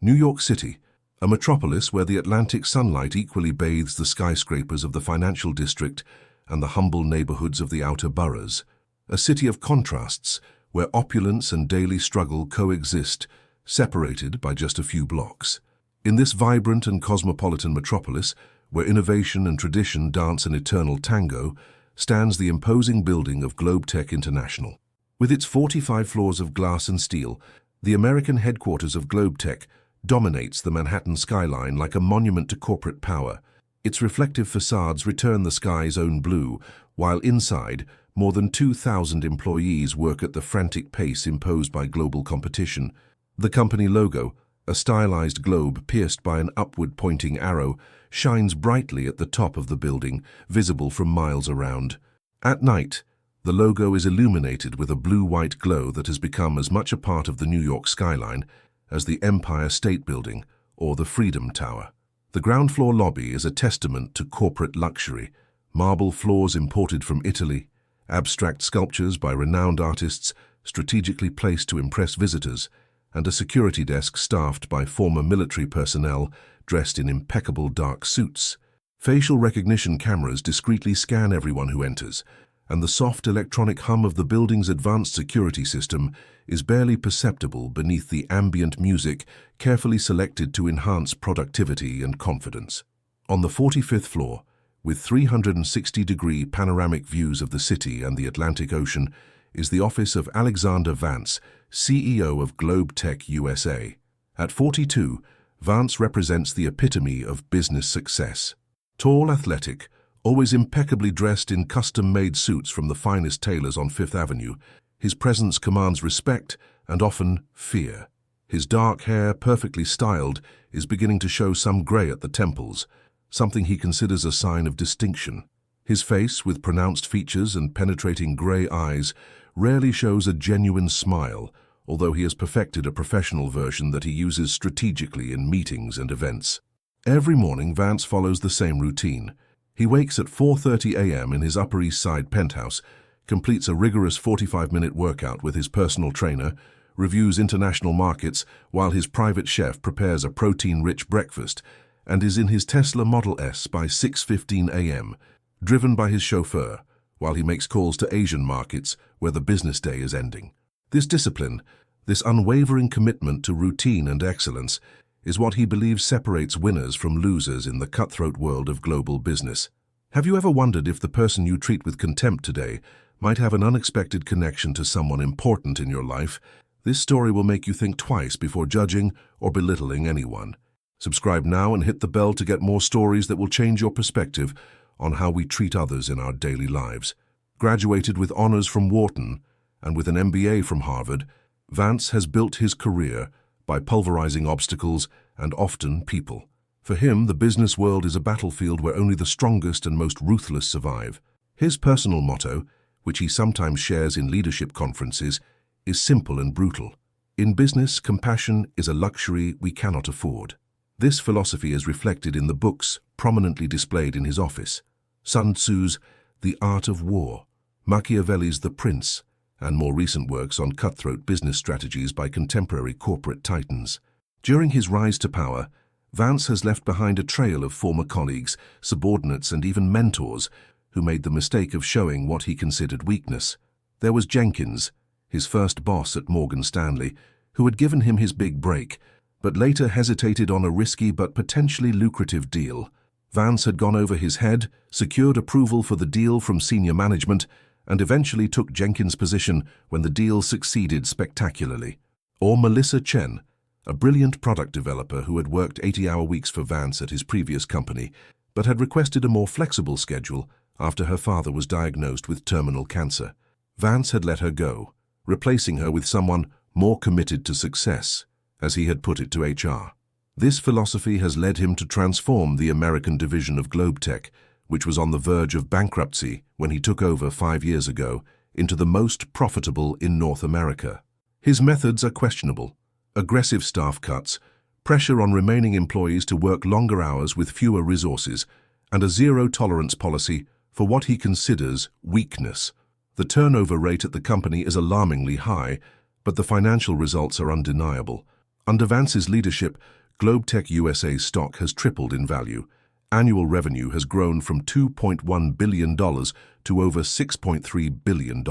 New York City, a metropolis where the Atlantic sunlight equally bathes the skyscrapers of the financial district and the humble neighborhoods of the outer boroughs. A city of contrasts where opulence and daily struggle coexist, separated by just a few blocks. In this vibrant and cosmopolitan metropolis, where innovation and tradition dance an eternal tango, stands the imposing building of Bl4ck International. With its 45 floors of glass and steel, the American headquarters of Bl4ck dominates the Manhattan skyline like a monument to corporate power. Its reflective facades return the sky's own blue, while inside, more than 2,000 employees work at the frantic pace imposed by global competition. The company logo, a stylized globe pierced by an upward-pointing arrow, shines brightly at the top of the building, visible from miles around. At night, the logo is illuminated with a blue-white glow that has become as much a part of the New York skyline as the Empire State Building or the Freedom Tower. The ground-floor lobby is a testament to corporate luxury. Marble floors imported from Italy, abstract sculptures by renowned artists strategically placed to impress visitors, and a security desk staffed by former military personnel dressed in impeccable dark suits. Facial recognition cameras discreetly scan everyone who enters, and the soft electronic hum of the building's advanced security system is barely perceptible beneath the ambient music carefully selected to enhance productivity and confidence. On the 45th floor, with 360-degree panoramic views of the city and the Atlantic Ocean, is the office of Alexander Vance, CEO of Bl4ck USA. At 42, Vance represents the epitome of business success. Tall, athletic, always impeccably dressed in custom-made suits from the finest tailors on Fifth Avenue, his presence commands respect and often fear. His dark hair, perfectly styled, is beginning to show some gray at the temples, something he considers a sign of distinction. His face, with pronounced features and penetrating gray eyes, rarely shows a genuine smile, although he has perfected a professional version that he uses strategically in meetings and events. Every morning, Vance follows the same routine. He wakes at 4:30 a.m. in his Upper East Side penthouse, completes a rigorous 45-minute workout with his personal trainer, reviews international markets while his private chef prepares a protein-rich breakfast, and is in his Tesla Model S by 6:15 a.m., driven by his chauffeur, while he makes calls to Asian markets where the business day is ending. This discipline, this unwavering commitment to routine and excellence, is what he believes separates winners from losers in the cutthroat world of global business. Have you ever wondered if the person you treat with contempt today might have an unexpected connection to someone important in your life? This story will make you think twice before judging or belittling anyone. Subscribe now and hit the bell to get more stories that will change your perspective on how we treat others in our daily lives. Graduated with honors from Wharton and with an MBA from Harvard, Vance has built his career by pulverizing obstacles and often people. For him, the business world is a battlefield where only the strongest and most ruthless survive. His personal motto, which he sometimes shares in leadership conferences, is simple and brutal. In business, compassion is a luxury we cannot afford. This philosophy is reflected in the books prominently displayed in his office: Sun Tzu's The Art of War, Machiavelli's The Prince, and more recent works on cutthroat business strategies by contemporary corporate titans. During his rise to power, Vance has left behind a trail of former colleagues, subordinates, and even mentors who made the mistake of showing what he considered weakness. There was Jenkins, his first boss at Morgan Stanley, who had given him his big break, but later hesitated on a risky but potentially lucrative deal. Vance had gone over his head, secured approval for the deal from senior management, and eventually took Jenkins' position when the deal succeeded spectacularly. Or Melissa Chen, a brilliant product developer who had worked 80-hour weeks for Vance at his previous company, but had requested a more flexible schedule after her father was diagnosed with terminal cancer. Vance had let her go, replacing her with someone more committed to success, as he had put it to HR. This philosophy has led him to transform the American division of Bl4ck, which was on the verge of bankruptcy when he took over 5 years ago, into the most profitable in North America. His methods are questionable: aggressive staff cuts, pressure on remaining employees to work longer hours with fewer resources, and a zero-tolerance policy for what he considers weakness. The turnover rate at the company is alarmingly high, but the financial results are undeniable. Under Vance's leadership, Bl4ck USA stock has tripled in value. Annual revenue has grown from $2.1 billion to over $6.3 billion.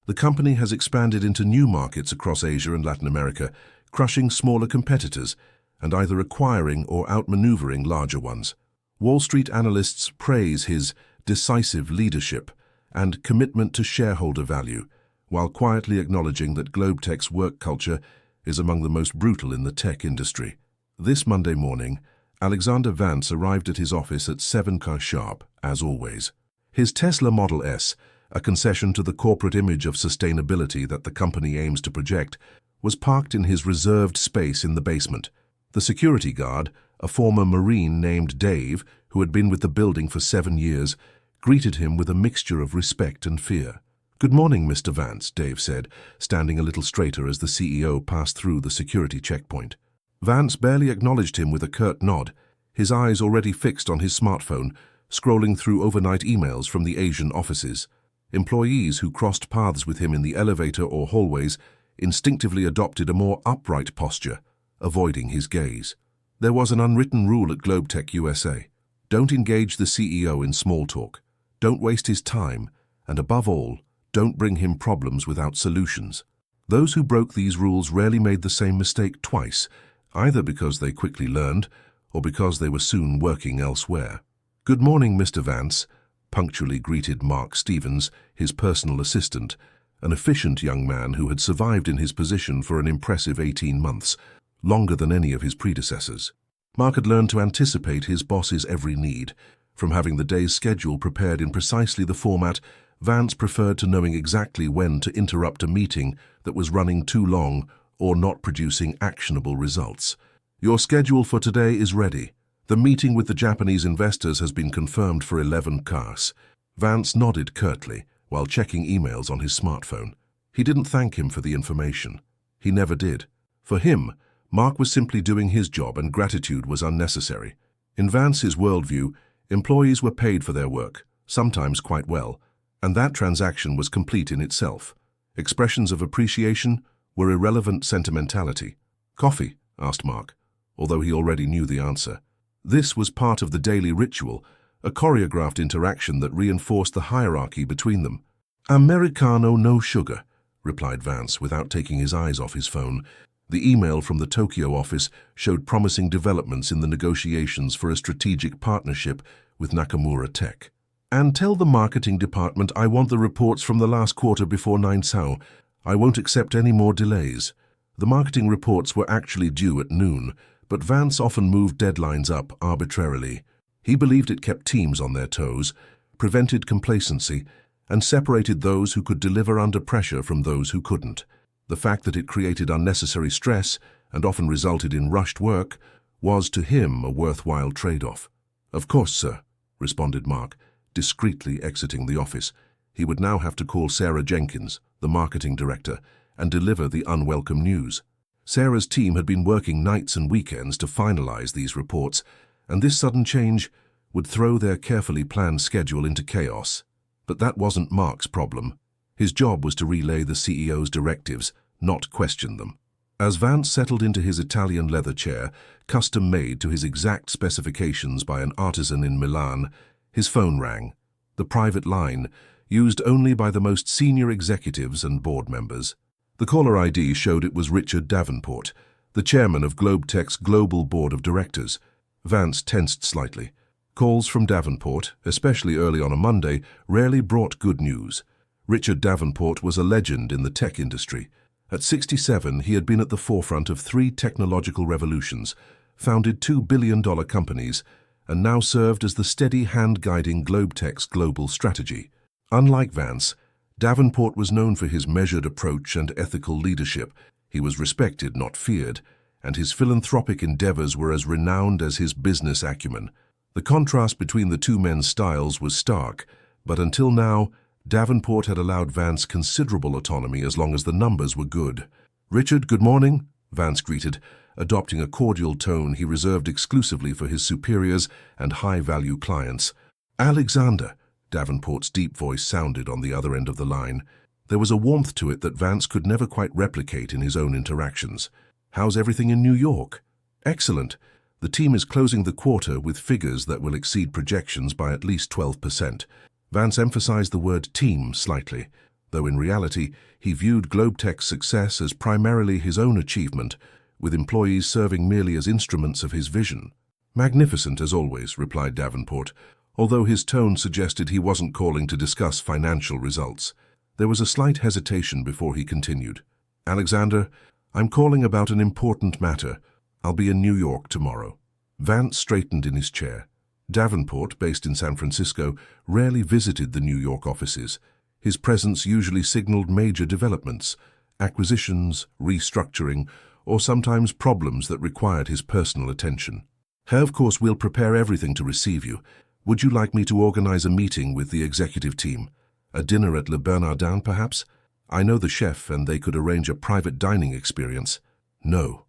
The company has expanded into new markets across Asia and Latin America, crushing smaller competitors and either acquiring or outmaneuvering larger ones. Wall Street analysts praise his decisive leadership and commitment to shareholder value, while quietly acknowledging that Bl4ck's work culture is among the most brutal in the tech industry. This Monday morning, Alexander Vance arrived at his office at 7 sharp, as always. His Tesla Model S, a concession to the corporate image of sustainability that the company aims to project, was parked in his reserved space in the basement. The security guard, a former Marine named Dave, who had been with the building for 7 years, greeted him with a mixture of respect and fear. "Good morning, Mr. Vance," Dave said, standing a little straighter as the CEO passed through the security checkpoint. Vance barely acknowledged him with a curt nod, his eyes already fixed on his smartphone, scrolling through overnight emails from the Asian offices. Employees who crossed paths with him in the elevator or hallways instinctively adopted a more upright posture, avoiding his gaze. There was an unwritten rule at Bl4ck USA. Don't engage the CEO in small talk. Don't waste his time, and above all, don't bring him problems without solutions. Those who broke these rules rarely made the same mistake twice, either because they quickly learned or because they were soon working elsewhere. "Good morning, Mr. Vance," punctually greeted Mark Stevens, his personal assistant, an efficient young man who had survived in his position for an impressive 18 months, longer than any of his predecessors. Mark had learned to anticipate his boss's every need. From having the day's schedule prepared in precisely the format, Vance preferred to knowing exactly when to interrupt a meeting that was running too long or not producing actionable results. "Your schedule for today is ready. The meeting with the Japanese investors has been confirmed for 11 cars. Vance nodded curtly while checking emails on his smartphone. He didn't thank him for the information. He never did. For him, Mark was simply doing his job and gratitude was unnecessary. In Vance's worldview, employees were paid for their work, sometimes quite well, and that transaction was complete in itself. Expressions of appreciation were irrelevant sentimentality. "Coffee?" asked Mark, although he already knew the answer. This was part of the daily ritual, a choreographed interaction that reinforced the hierarchy between them. "Americano, no sugar," replied Vance without taking his eyes off his phone. The email from the Tokyo office showed promising developments in the negotiations for a strategic partnership with Nakamura Tech. "And tell the marketing department I want the reports from the last quarter before 9 sao. I won't accept any more delays." The marketing reports were actually due at noon, but Vance often moved deadlines up arbitrarily. He believed it kept teams on their toes, prevented complacency, and separated those who could deliver under pressure from those who couldn't. The fact that it created unnecessary stress and often resulted in rushed work was, to him, a worthwhile trade-off. "Of course, sir," responded Mark, discreetly exiting the office. He would now have to call Sarah Jenkins, the marketing director, and deliver the unwelcome news. Sarah's team had been working nights and weekends to finalize these reports, and this sudden change would throw their carefully planned schedule into chaos. But that wasn't Mark's problem. His job was to relay the CEO's directives, not question them. As Vance settled into his Italian leather chair, custom-made to his exact specifications by an artisan in Milan, his phone rang. The private line, used only by the most senior executives and board members. The caller ID showed it was Richard Davenport, the chairman of Bl4ck's Global Board of Directors. Vance tensed slightly. Calls from Davenport, especially early on a Monday, rarely brought good news. Richard Davenport was a legend in the tech industry. At 67, he had been at the forefront of 3 technological revolutions, founded $2 billion companies, and now served as the steady hand guiding Bl4ck's global strategy. Unlike Vance, Davenport was known for his measured approach and ethical leadership. He was respected, not feared, and his philanthropic endeavors were as renowned as his business acumen. The contrast between the two men's styles was stark, but until now, Davenport had allowed Vance considerable autonomy as long as the numbers were good. "Richard, good morning," Vance greeted, adopting a cordial tone he reserved exclusively for his superiors and high-value clients. "Alexander," Davenport's deep voice sounded on the other end of the line. There was a warmth to it that Vance could never quite replicate in his own interactions. How's everything in New York? Excellent. The team is closing the quarter with figures that will exceed projections by at least 12%. Vance emphasized the word team slightly, though in reality he viewed Globetech's success as primarily his own achievement, with employees serving merely as instruments of his vision. Magnificent as always, replied Davenport, although his tone suggested he wasn't calling to discuss financial results. There was a slight hesitation before he continued. Alexander, I'm calling about an important matter. I'll be in New York tomorrow. Vance straightened in his chair. Davenport, based in San Francisco, rarely visited the New York offices. His presence usually signaled major developments, acquisitions, restructuring, or sometimes problems that required his personal attention. Of course, we'll prepare everything to receive you. Would you like me to organize a meeting with the executive team? A dinner at Le Bernardin, perhaps? I know the chef, and they could arrange a private dining experience. No,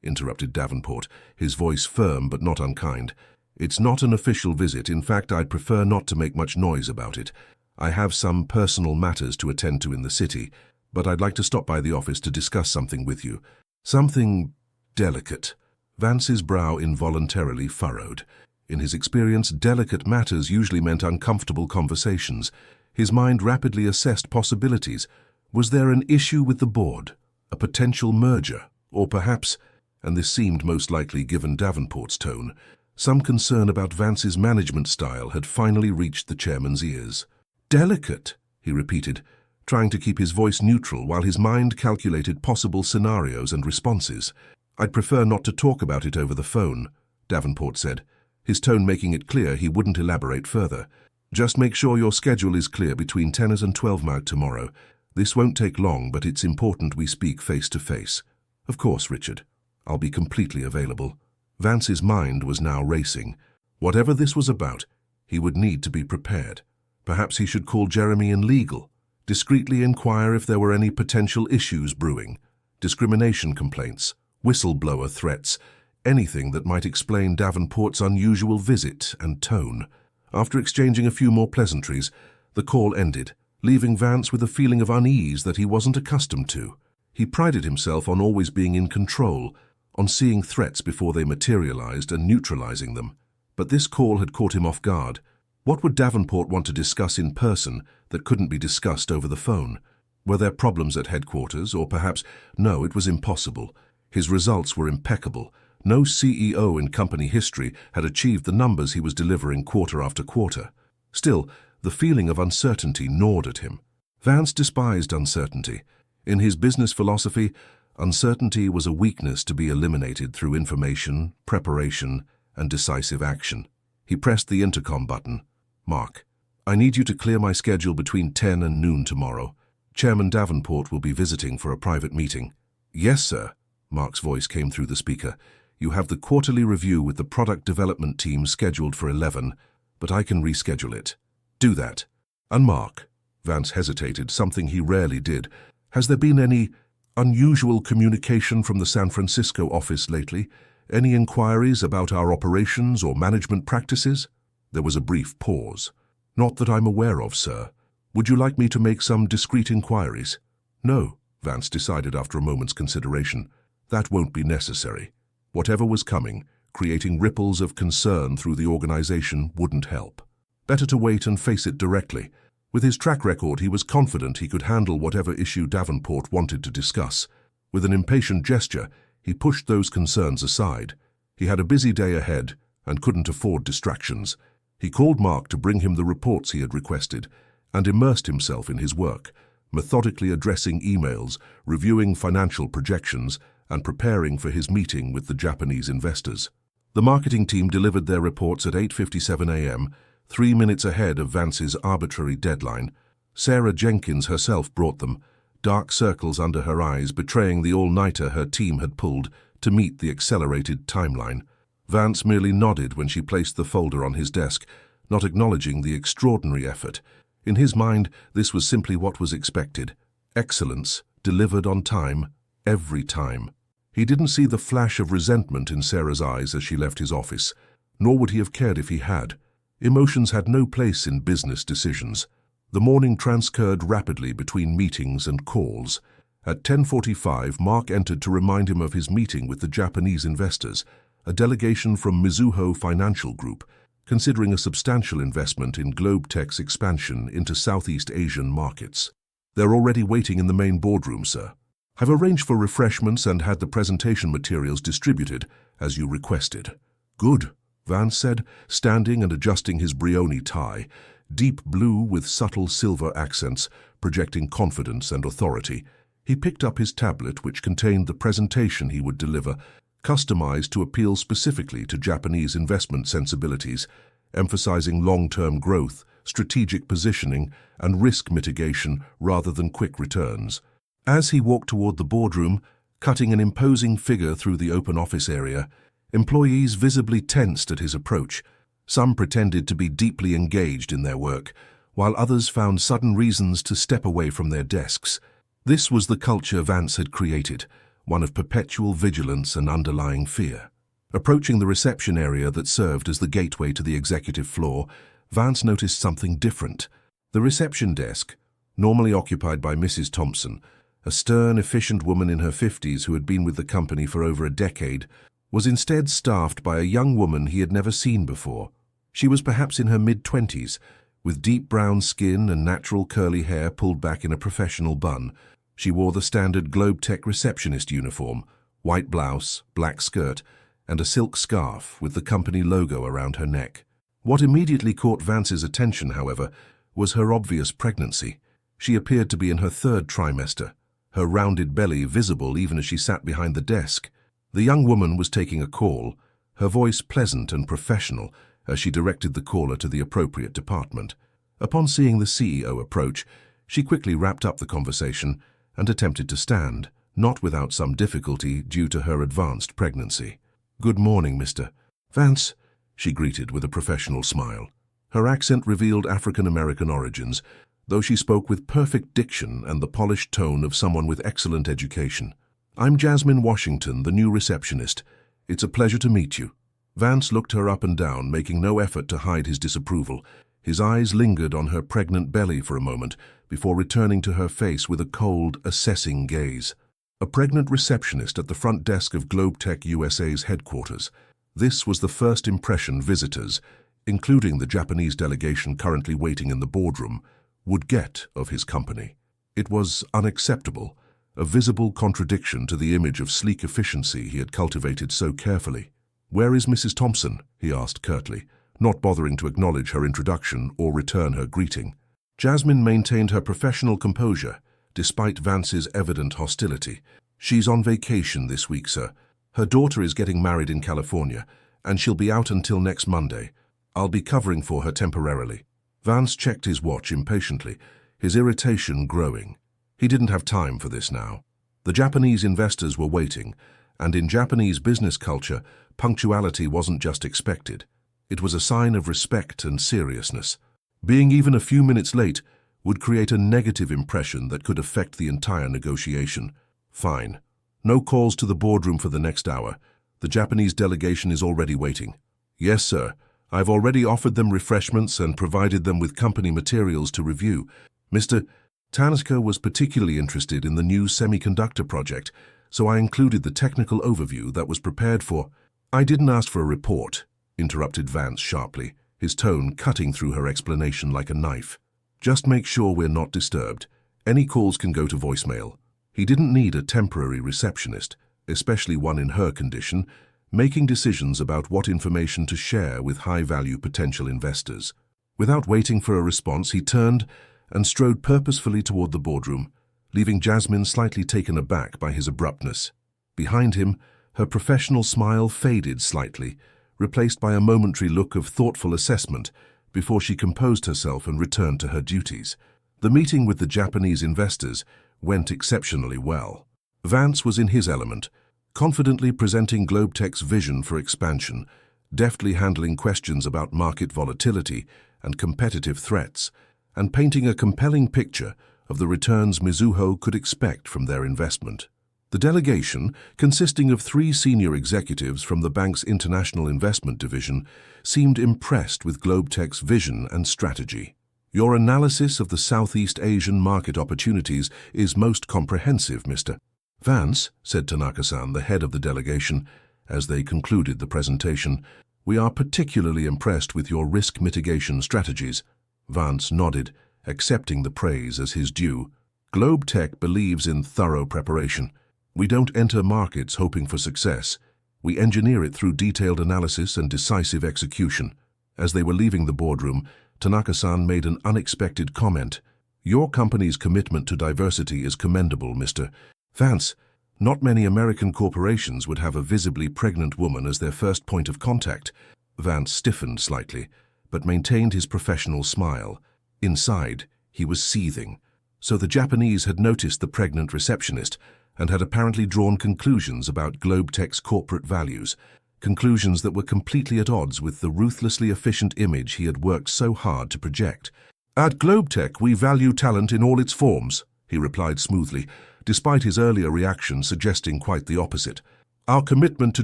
interrupted Davenport, his voice firm but not unkind. It's not an official visit. In fact, I'd prefer not to make much noise about it. I have some personal matters to attend to in the city, but I'd like to stop by the office to discuss something with you. Something delicate. Vance's brow involuntarily furrowed. In his experience, delicate matters usually meant uncomfortable conversations. His mind rapidly assessed possibilities. Was there an issue with the board? A potential merger? Or perhaps, and this seemed most likely given Davenport's tone, some concern about Vance's management style had finally reached the chairman's ears. Delicate, he repeated, trying to keep his voice neutral while his mind calculated possible scenarios and responses. I'd prefer not to talk about it over the phone, Davenport said, his tone making it clear he wouldn't elaborate further. Just make sure your schedule is clear between 10 and 12 tomorrow. This won't take long, but it's important we speak face to face. Of course, Richard. I'll be completely available. Vance's mind was now racing. Whatever this was about, he would need to be prepared. Perhaps he should call Jeremy in legal, discreetly inquire if there were any potential issues brewing, discrimination complaints, whistleblower threats, anything that might explain Davenport's unusual visit and tone. After exchanging a few more pleasantries, the call ended, leaving Vance with a feeling of unease that he wasn't accustomed to. He prided himself on always being in control, on seeing threats before they materialized and neutralizing them. But this call had caught him off guard. What would Davenport want to discuss in person that couldn't be discussed over the phone? Were there problems at headquarters, or perhaps, no, it was impossible. His results were impeccable. No CEO in company history had achieved the numbers he was delivering quarter after quarter. Still, the feeling of uncertainty gnawed at him. Vance despised uncertainty. In his business philosophy, uncertainty was a weakness to be eliminated through information, preparation, and decisive action. He pressed the intercom button. Mark, I need you to clear my schedule between 10 and noon tomorrow. Chairman Davenport will be visiting for a private meeting. Yes, sir, Mark's voice came through the speaker. You have the quarterly review with the product development team scheduled for 11, but I can reschedule it. Do that. And Mark, Vance hesitated, something he rarely did. Has there been any unusual communication from the San Francisco office lately? Any inquiries about our operations or management practices? There was a brief pause. Not that I'm aware of, sir. Would you like me to make some discreet inquiries? No, Vance decided after a moment's consideration. That won't be necessary. Whatever was coming, creating ripples of concern through the organization wouldn't help. Better to wait and face it directly. With his track record, he was confident he could handle whatever issue Davenport wanted to discuss. With an impatient gesture, he pushed those concerns aside. He had a busy day ahead and couldn't afford distractions. He called Mark to bring him the reports he had requested and immersed himself in his work, methodically addressing emails, reviewing financial projections, and preparing for his meeting with the Japanese investors. The marketing team delivered their reports at 8:57 a.m., 3 minutes ahead of Vance's arbitrary deadline. Sarah Jenkins herself brought them, dark circles under her eyes betraying the all-nighter her team had pulled to meet the accelerated timeline. Vance merely nodded when she placed the folder on his desk, not acknowledging the extraordinary effort. In his mind, this was simply what was expected. Excellence, delivered on time, every time. He didn't see the flash of resentment in Sarah's eyes as she left his office, nor would he have cared if he had. Emotions had no place in business decisions. The morning transcurred rapidly between meetings and calls, At 10:45, Mark entered to remind him of his meeting with the Japanese investors, a delegation from Mizuho Financial Group, considering a substantial investment in Bl4ck's expansion into Southeast Asian markets. "They're already waiting in the main boardroom, sir. I've arranged for refreshments and had the presentation materials distributed, as you requested." "Good," Vance said, standing and adjusting his brioni tie, deep blue with subtle silver accents, projecting confidence and authority. He picked up his tablet, which contained the presentation he would deliver, customized to appeal specifically to Japanese investment sensibilities, emphasizing long-term growth, strategic positioning, and risk mitigation rather than quick returns. As he walked toward the boardroom, cutting an imposing figure through the open office area, employees visibly tensed at his approach. Some pretended to be deeply engaged in their work, while others found sudden reasons to step away from their desks. This was the culture Vance had created, one of perpetual vigilance and underlying fear. Approaching the reception area that served as the gateway to the executive floor, Vance noticed something different. The reception desk, normally occupied by Mrs. Thompson, a stern, efficient woman in her 50s who had been with the company for over a decade, was instead staffed by a young woman he had never seen before. She was perhaps in her mid-20s, with deep brown skin and natural curly hair pulled back in a professional bun. She wore the standard Bl4ck receptionist uniform, white blouse, black skirt, and a silk scarf with the company logo around her neck. What immediately caught Vance's attention, however, was her obvious pregnancy. She appeared to be in her third trimester, her rounded belly visible even as she sat behind the desk. The young woman was taking a call, her voice pleasant and professional as she directed the caller to the appropriate department. Upon seeing the CEO approach, she quickly wrapped up the conversation and attempted to stand, not without some difficulty due to her advanced pregnancy. "Good morning, Mr. Vance," she greeted with a professional smile. Her accent revealed African-American origins, though she spoke with perfect diction and the polished tone of someone with excellent education. "I'm Jasmine Washington, the new receptionist. It's a pleasure to meet you." Vance looked her up and down, making no effort to hide his disapproval. His eyes lingered on her pregnant belly for a moment, before returning to her face with a cold, assessing gaze. A pregnant receptionist at the front desk of Bl4ck USA's headquarters. This was the first impression visitors, including the Japanese delegation currently waiting in the boardroom, would get of his company. It was unacceptable, a visible contradiction to the image of sleek efficiency he had cultivated so carefully. "Where is Mrs. Thompson?" he asked curtly, not bothering to acknowledge her introduction or return her greeting. Jasmine maintained her professional composure, despite Vance's evident hostility. "She's on vacation this week, sir. Her daughter is getting married in California, and she'll be out until next Monday. I'll be covering for her temporarily." Vance checked his watch impatiently, his irritation growing. He didn't have time for this now. The Japanese investors were waiting, and in Japanese business culture, punctuality wasn't just expected. It was a sign of respect and seriousness. Being even a few minutes late would create a negative impression that could affect the entire negotiation. "Fine. No calls to the boardroom for the next hour. The Japanese delegation is already waiting." "Yes, sir. I've already offered them refreshments and provided them with company materials to review. Mr. Tanaka was particularly interested in the new semiconductor project, so I included the technical overview that was prepared for—" "I didn't ask for a report," interrupted Vance sharply, his tone cutting through her explanation like a knife. "Just make sure we're not disturbed. Any calls can go to voicemail." He didn't need a temporary receptionist, especially one in her condition, making decisions about what information to share with high-value potential investors. Without waiting for a response, he turned and strode purposefully toward the boardroom, leaving Jasmine slightly taken aback by his abruptness. Behind him, her professional smile faded slightly, replaced by a momentary look of thoughtful assessment before she composed herself and returned to her duties. The meeting with the Japanese investors went exceptionally well. Vance was in his element, confidently presenting Bl4ck's vision for expansion, deftly handling questions about market volatility and competitive threats, and painting a compelling picture of the returns Mizuho could expect from their investment. The delegation, consisting of 3 senior executives from the bank's international investment division, seemed impressed with Bl4ck's vision and strategy. Your analysis of the Southeast Asian market opportunities is most comprehensive, Mr. Vance, said Tanaka-san, the head of the delegation, as they concluded the presentation. We are particularly impressed with your risk mitigation strategies. Vance nodded, accepting the praise as his due. Bl4ck believes in thorough preparation. We don't enter markets hoping for success. We engineer it through detailed analysis and decisive execution. As they were leaving the boardroom, Tanaka-san made an unexpected comment. Your company's commitment to diversity is commendable, Mr. Vance. Not many American corporations would have a visibly pregnant woman as their first point of contact. Vance stiffened slightly, but maintained his professional smile. Inside, he was seething. So the Japanese had noticed the pregnant receptionist and had apparently drawn conclusions about Bl4ck's corporate values, conclusions that were completely at odds with the ruthlessly efficient image he had worked so hard to project. At Bl4ck, we value talent in all its forms, he replied smoothly, despite his earlier reaction suggesting quite the opposite. Our commitment to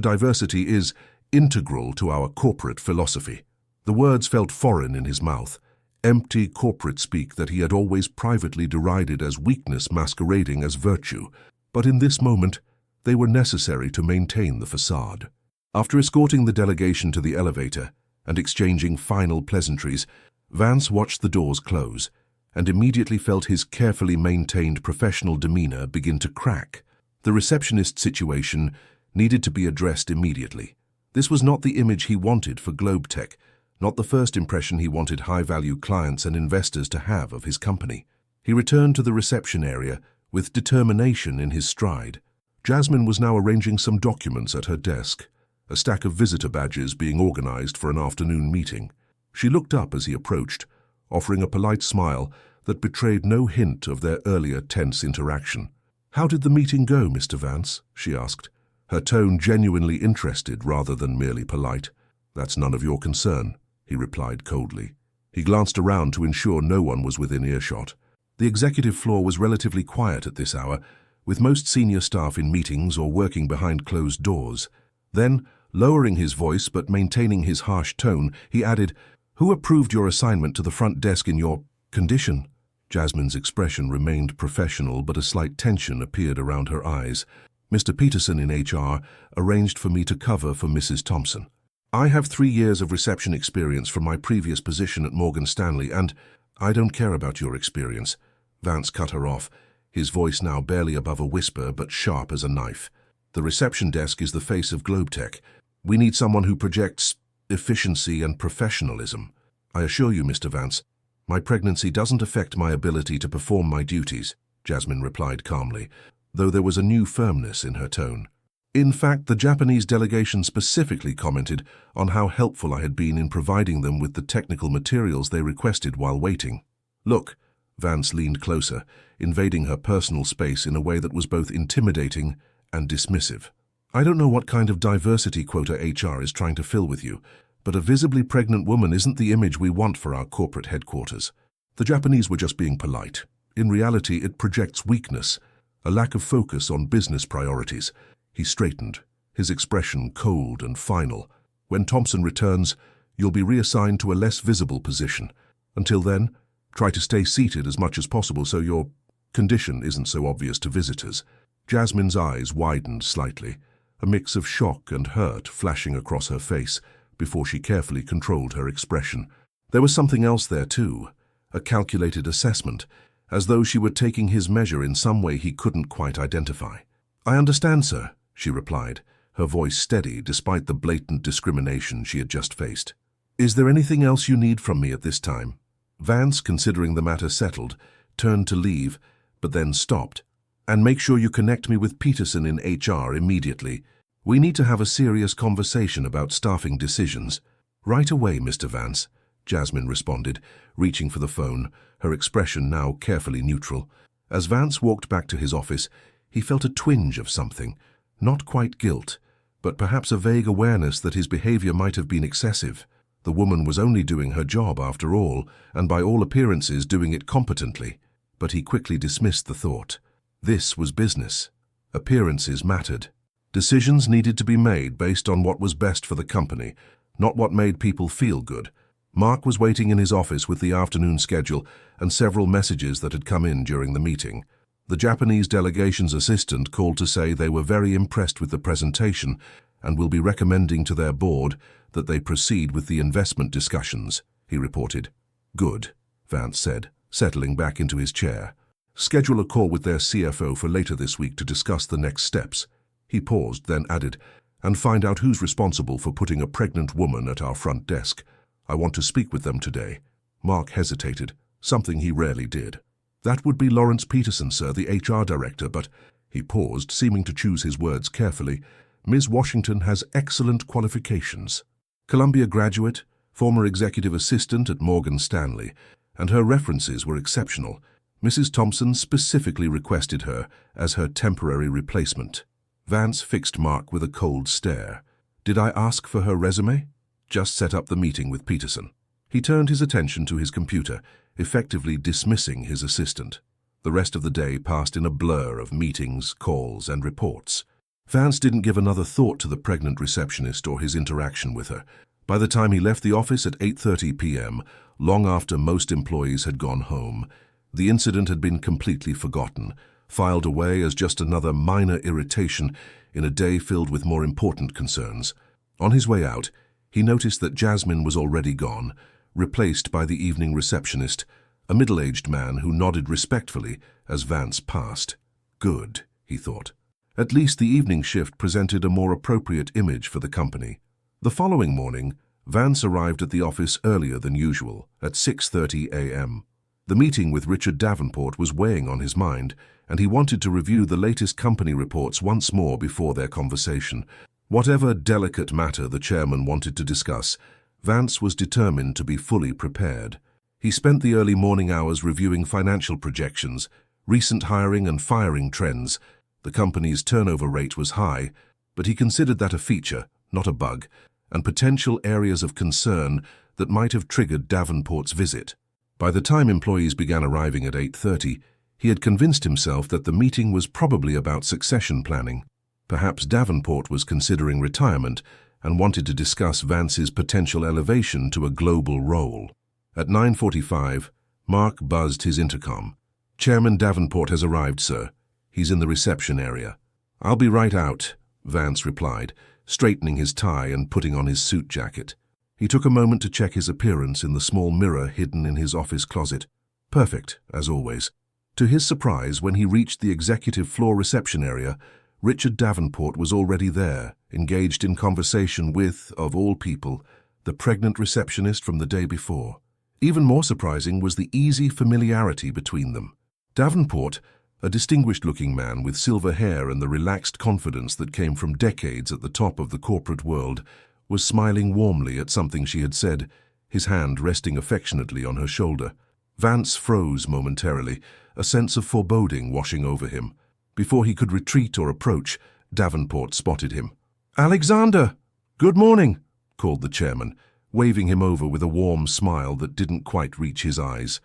diversity is integral to our corporate philosophy. The words felt foreign in his mouth, empty corporate speak that he had always privately derided as weakness masquerading as virtue. But in this moment, they were necessary to maintain the facade. After escorting the delegation to the elevator and exchanging final pleasantries, Vance watched the doors close and immediately felt his carefully maintained professional demeanor begin to crack. The receptionist situation needed to be addressed immediately. This was not the image he wanted for Bl4ck, not the first impression he wanted high-value clients and investors to have of his company. He returned to the reception area with determination in his stride. Jasmine was now arranging some documents at her desk, a stack of visitor badges being organized for an afternoon meeting. She looked up as he approached, offering a polite smile that betrayed no hint of their earlier tense interaction. "How did the meeting go, Mr. Vance?" she asked, her tone genuinely interested rather than merely polite. "That's none of your concern," he replied coldly. He glanced around to ensure no one was within earshot. The executive floor was relatively quiet at this hour, with most senior staff in meetings or working behind closed doors. Then, lowering his voice but maintaining his harsh tone, he added, "Who approved your assignment to the front desk in your condition?" Jasmine's expression remained professional, but a slight tension appeared around her eyes. "Mr. Peterson in HR arranged for me to cover for Mrs. Thompson. I have 3 years of reception experience from my previous position at Morgan Stanley, and I don't care about your experience." Vance cut her off, his voice now barely above a whisper but sharp as a knife. "The reception desk is the face of Bl4ck. We need someone who projects efficiency and professionalism. I assure you, Mr. Vance, my pregnancy doesn't affect my ability to perform my duties," Jasmine replied calmly, though there was a new firmness in her tone. In fact, the Japanese delegation specifically commented on how helpful I had been in providing them with the technical materials they requested while waiting. "Look," Vance leaned closer, invading her personal space in a way that was both intimidating and dismissive. "I don't know what kind of diversity quota HR is trying to fill with you, but a visibly pregnant woman isn't the image we want for our corporate headquarters. The Japanese were just being polite. In reality, it projects weakness, a lack of focus on business priorities." He straightened, his expression cold and final. "When Thompson returns, you'll be reassigned to a less visible position. Until then, try to stay seated as much as possible so your condition isn't so obvious to visitors." Jasmine's eyes widened slightly, a mix of shock and hurt flashing across her face before she carefully controlled her expression. There was something else there too, a calculated assessment, as though she were taking his measure in some way he couldn't quite identify. "I understand, sir," she replied, her voice steady despite the blatant discrimination she had just faced. "Is there anything else you need from me at this time?" Vance, considering the matter settled, turned to leave, but then stopped. "And make sure you connect me with Peterson in HR immediately. We need to have a serious conversation about staffing decisions." "Right away, Mr. Vance," Jasmine responded, reaching for the phone, her expression now carefully neutral. As Vance walked back to his office, he felt a twinge of something, not quite guilt, but perhaps a vague awareness that his behavior might have been excessive. The woman was only doing her job after all, and by all appearances doing it competently. But he quickly dismissed the thought. This was business. Appearances mattered. Decisions needed to be made based on what was best for the company, not what made people feel good. Mark was waiting in his office with the afternoon schedule and several messages that had come in during the meeting. The Japanese delegation's assistant called to say they were very impressed with the presentation and will be recommending to their board that they proceed with the investment discussions, he reported. Good, Vance said, settling back into his chair. Schedule a call with their CFO for later this week to discuss the next steps. He paused, then added, and find out who's responsible for putting a pregnant woman at our front desk. I want to speak with them today. Mark hesitated, something he rarely did. That would be Lawrence Peterson, sir, the HR director, but he paused, seeming to choose his words carefully. Ms. Washington has excellent qualifications. Columbia graduate, former executive assistant at Morgan Stanley, and her references were exceptional. Mrs. Thompson specifically requested her as her temporary replacement. Vance fixed Mark with a cold stare. Did I ask for her resume? Just set up the meeting with Peterson. He turned his attention to his computer, effectively dismissing his assistant. The rest of the day passed in a blur of meetings, calls, and reports. Vance didn't give another thought to the pregnant receptionist or his interaction with her. By the time he left the office at 8:30 p.m., long after most employees had gone home, the incident had been completely forgotten, filed away as just another minor irritation in a day filled with more important concerns. On his way out, he noticed that Jasmine was already gone, replaced by the evening receptionist, a middle-aged man who nodded respectfully as Vance passed. Good, he thought. At least the evening shift presented a more appropriate image for the company. The following morning, Vance arrived at the office earlier than usual, at 6:30 a.m. The meeting with Richard Davenport was weighing on his mind, and he wanted to review the latest company reports once more before their conversation. Whatever delicate matter the chairman wanted to discuss, Vance was determined to be fully prepared. He spent the early morning hours reviewing financial projections, recent hiring and firing trends. The company's turnover rate was high, but he considered that a feature, not a bug, and potential areas of concern that might have triggered Davenport's visit. By the time employees began arriving at 8:30, he had convinced himself that the meeting was probably about succession planning. Perhaps Davenport was considering retirement and wanted to discuss Vance's potential elevation to a global role. At 9:45, Mark buzzed his intercom. Chairman Davenport has arrived, sir. He's in the reception area. I'll be right out, Vance replied, straightening his tie and putting on his suit jacket. He took a moment to check his appearance in the small mirror hidden in his office closet. Perfect, as always. To his surprise, when he reached the executive floor reception area, Richard Davenport was already there, engaged in conversation with, of all people, the pregnant receptionist from the day before. Even more surprising was the easy familiarity between them. Davenport, a distinguished-looking man with silver hair and the relaxed confidence that came from decades at the top of the corporate world, was smiling warmly at something she had said, his hand resting affectionately on her shoulder. Vance froze momentarily, a sense of foreboding washing over him. Before he could retreat or approach, Davenport spotted him. "Alexander! Good morning," called the chairman, waving him over with a warm smile that didn't quite reach his eyes.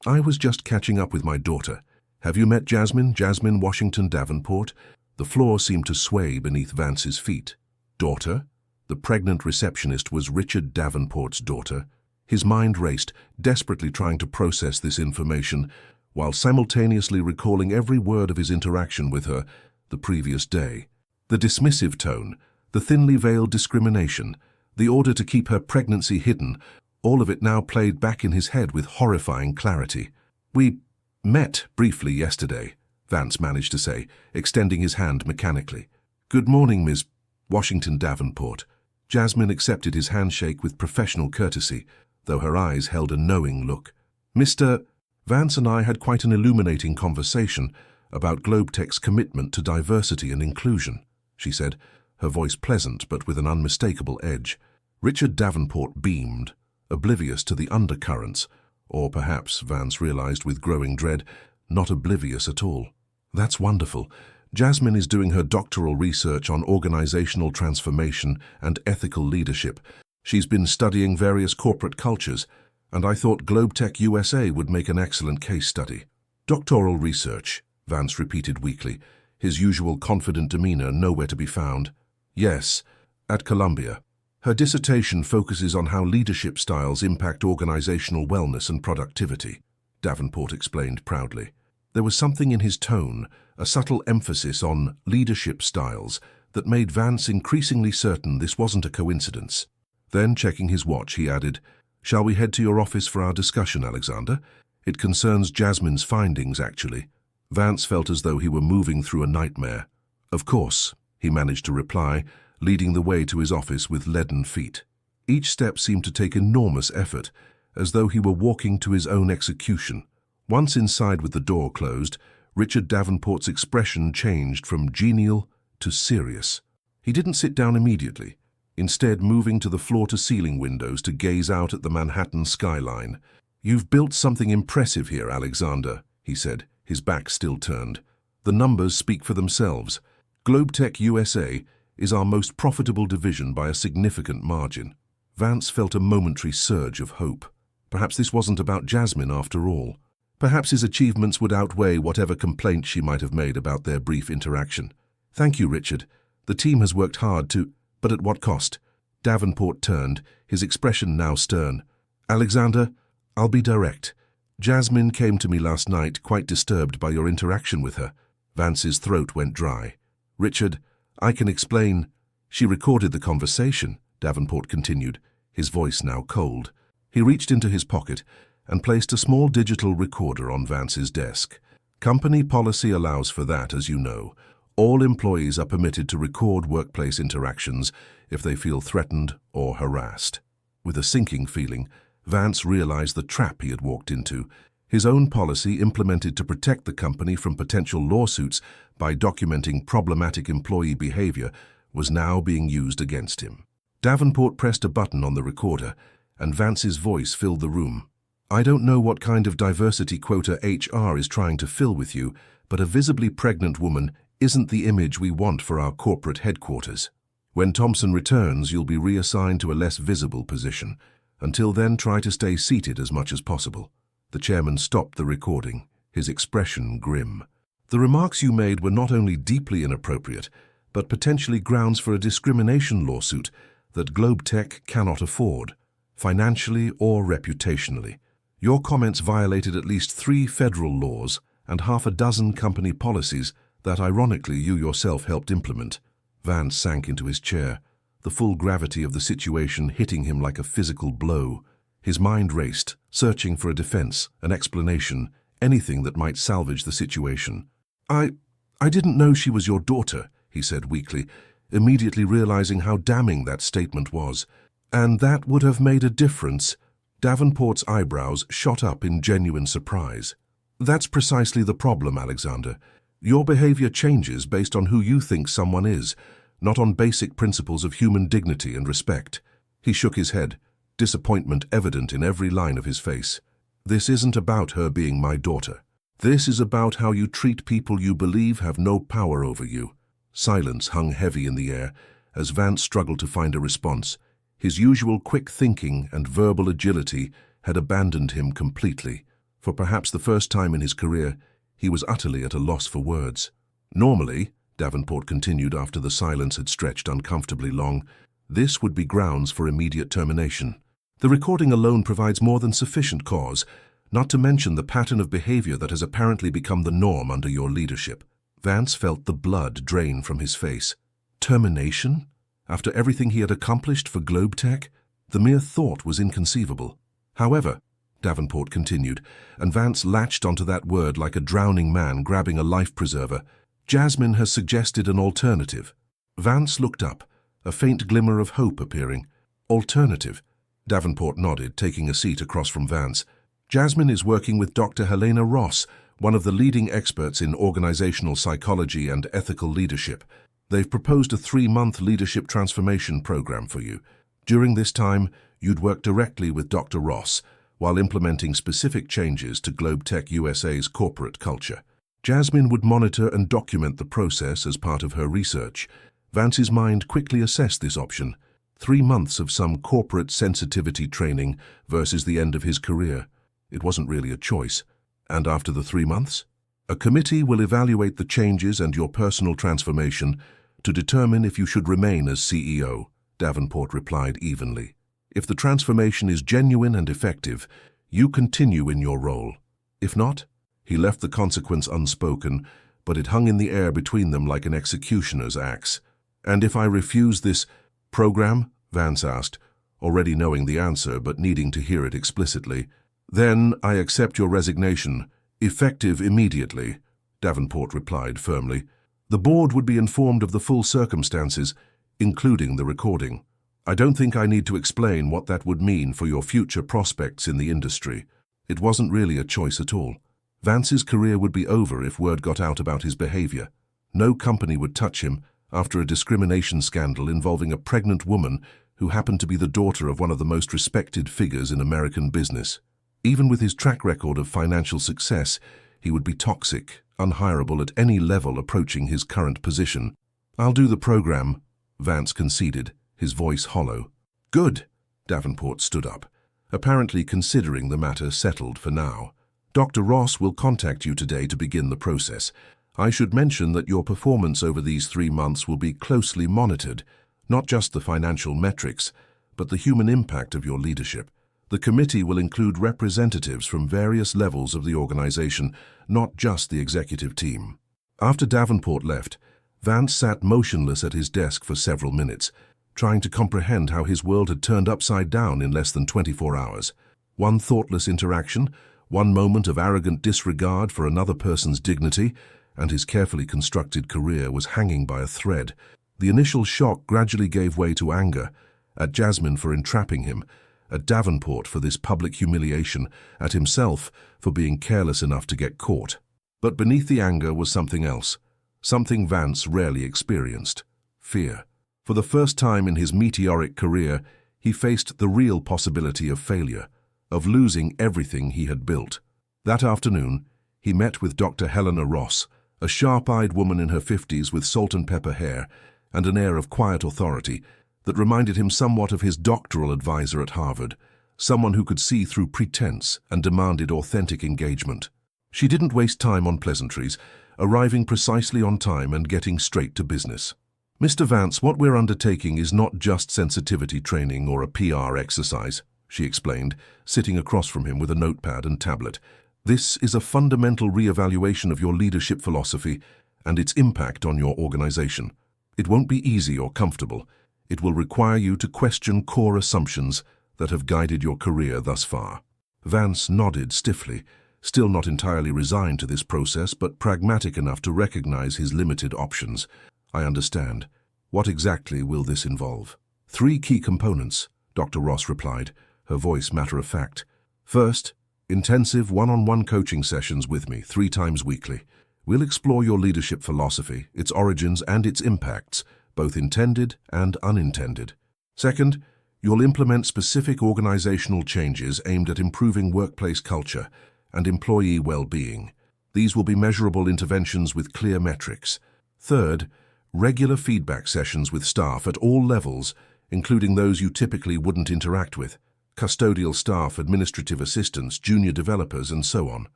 "I was just catching up with my daughter. Have you met Jasmine Washington Davenport?" The floor seemed to sway beneath Vance's feet. Daughter? The pregnant receptionist was Richard Davenport's daughter. His mind raced, desperately trying to process this information, while simultaneously recalling every word of his interaction with her the previous day. The dismissive tone, the thinly veiled discrimination, the order to keep her pregnancy hidden, all of it now played back in his head with horrifying clarity. "We met briefly yesterday," Vance managed to say, extending his hand mechanically. "Good morning, Ms. Washington Davenport." Jasmine accepted his handshake with professional courtesy, though her eyes held a knowing look. "Mr. Vance and I had quite an illuminating conversation about Bl4ck's commitment to diversity and inclusion," she said, her voice pleasant but with an unmistakable edge. Richard Davenport beamed, oblivious to the undercurrents, or perhaps, Vance realized with growing dread, not oblivious at all. "That's wonderful. Jasmine is doing her doctoral research on organizational transformation and ethical leadership. She's been studying various corporate cultures, and I thought Bl4ck USA would make an excellent case study." "Doctoral research," Vance repeated weakly, his usual confident demeanor nowhere to be found. "Yes, at Columbia. Her dissertation focuses on how leadership styles impact organizational wellness and productivity, Davenport explained proudly. There was something in his tone, a subtle emphasis on leadership styles, that made Vance increasingly certain this wasn't a coincidence. Then, checking his watch, he added, "Shall we head to your office for our discussion, Alexander? It concerns Jasmine's findings, actually." Vance felt as though he were moving through a nightmare. "Of course," he managed to reply, leading the way to his office with leaden feet. Each step seemed to take enormous effort, as though he were walking to his own execution. Once inside with the door closed, Richard Davenport's expression changed from genial to serious. He didn't sit down immediately, instead moving to the floor-to-ceiling windows to gaze out at the Manhattan skyline. "You've built something impressive here, Alexander," he said, his back still turned. "The numbers speak for themselves. BEYONCÉ USA is our most profitable division by a significant margin." Vance felt a momentary surge of hope. Perhaps this wasn't about Jasmine after all. Perhaps his achievements would outweigh whatever complaints she might have made about their brief interaction. "Thank you, Richard. The team has worked hard to—" "But at what cost?" Davenport turned, his expression now stern. "Alexander, I'll be direct. Jasmine came to me last night, quite disturbed by your interaction with her." Vance's throat went dry. "Richard, I can explain." "She recorded the conversation," Davenport continued, his voice now cold. He reached into his pocket and placed a small digital recorder on Vance's desk. "Company policy allows for that, as you know. All employees are permitted to record workplace interactions if they feel threatened or harassed." With a sinking feeling, Vance realized the trap he had walked into. His own policy, implemented to protect the company from potential lawsuits by documenting problematic employee behavior, was now being used against him. Davenport pressed a button on the recorder, and Vance's voice filled the room. "I don't know what kind of diversity quota HR is trying to fill with you, but a visibly pregnant woman isn't the image we want for our corporate headquarters. When Thompson returns, you'll be reassigned to a less visible position. Until then, try to stay seated as much as possible." The chairman stopped the recording, his expression grim. "The remarks you made were not only deeply inappropriate, but potentially grounds for a discrimination lawsuit that BEYONCÉ cannot afford, financially or reputationally. Your comments violated at least 3 federal laws and half a dozen company policies that, ironically, you yourself helped implement." Vance sank into his chair, the full gravity of the situation hitting him like a physical blow. His mind raced, searching for a defense, an explanation, anything that might salvage the situation. I didn't know she was your daughter," he said weakly, immediately realizing how damning that statement was. "And that would have made a difference." Davenport's eyebrows shot up in genuine surprise. "That's precisely the problem, Alexander. Your behavior changes based on who you think someone is, not on basic principles of human dignity and respect." He shook his head, disappointment evident in every line of his face. "This isn't about her being my daughter. This is about how you treat people you believe have no power over you." Silence hung heavy in the air as Vance struggled to find a response. His usual quick thinking and verbal agility had abandoned him completely. For perhaps the first time in his career, he was utterly at a loss for words. "Normally," Davenport continued after the silence had stretched uncomfortably long, "this would be grounds for immediate termination. The recording alone provides more than sufficient cause, not to mention the pattern of behavior that has apparently become the norm under your leadership." Vance felt the blood drain from his face. Termination? After everything he had accomplished for BEYONCÉ? The mere thought was inconceivable. "However," Davenport continued, and Vance latched onto that word like a drowning man grabbing a life preserver, "Jasmine has suggested an alternative." Vance looked up, a faint glimmer of hope appearing. "Alternative?" Davenport nodded, taking a seat across from Vance. "Jasmine is working with Dr. Helena Ross, one of the leading experts in organizational psychology and ethical leadership. They've proposed a 3-month leadership transformation program for you. During this time, you'd work directly with Dr. Ross while implementing specific changes to BEYONCÉ USA's corporate culture. Jasmine would monitor and document the process as part of her research. Vance's mind quickly assessed this option. 3 months of some corporate sensitivity training versus the end of his career. It wasn't really a choice. And after the 3 months? "A committee will evaluate the changes and your personal transformation to determine if you should remain as CEO," Davenport replied evenly. If the transformation is genuine and effective, you continue in your role. If not, he left the consequence unspoken, but it hung in the air between them like an executioner's axe. And if I refuse this program? Vance asked, already knowing the answer but needing to hear it explicitly. Then I accept your resignation, effective immediately, Davenport replied firmly. The board would be informed of the full circumstances, including the recording. I don't think I need to explain what that would mean for your future prospects in the industry. It wasn't really a choice at all. Vance's career would be over if word got out about his behavior. No company would touch him after a discrimination scandal involving a pregnant woman who happened to be the daughter of one of the most respected figures in American business. Even with his track record of financial success, he would be toxic, unhireable at any level approaching his current position. I'll do the program, Vance conceded, his voice hollow. Good, Davenport stood up, apparently considering the matter settled for now. Dr. Ross will contact you today to begin the process. I should mention that your performance over these 3 months will be closely monitored, not just the financial metrics, but the human impact of your leadership. The committee will include representatives from various levels of the organization, not just the executive team. After Davenport left, Vance sat motionless at his desk for several minutes, trying to comprehend how his world had turned upside down in less than 24 hours. One thoughtless interaction, one moment of arrogant disregard for another person's dignity, and his carefully constructed career was hanging by a thread. The initial shock gradually gave way to anger, at Jasmine for entrapping him, at Davenport for this public humiliation, at himself for being careless enough to get caught. But beneath the anger was something else, something Vance rarely experienced: fear. For the first time in his meteoric career, he faced the real possibility of failure, of losing everything he had built. That afternoon, he met with Dr. Helena Ross, a sharp-eyed woman in her 50s with salt-and-pepper hair and an air of quiet authority that reminded him somewhat of his doctoral advisor at Harvard, someone who could see through pretense and demanded authentic engagement. She didn't waste time on pleasantries, arriving precisely on time and getting straight to business. Mr. Vance, what we're undertaking is not just sensitivity training or a PR exercise, she explained, sitting across from him with a notepad and tablet. This is a fundamental re-evaluation of your leadership philosophy and its impact on your organization. It won't be easy or comfortable. It will require you to question core assumptions that have guided your career thus far. Vance nodded stiffly, still not entirely resigned to this process, but pragmatic enough to recognize his limited options. I understand. What exactly will this involve? 3 key components, Dr. Ross replied, her voice matter-of-fact. First, intensive one-on-one coaching sessions with me 3 times weekly. We'll explore your leadership philosophy, its origins and its impacts, both intended and unintended. Second, you'll implement specific organizational changes aimed at improving workplace culture and employee well-being. These will be measurable interventions with clear metrics. Third, regular feedback sessions with staff at all levels, including those you typically wouldn't interact with: custodial staff, administrative assistants, junior developers, and so on.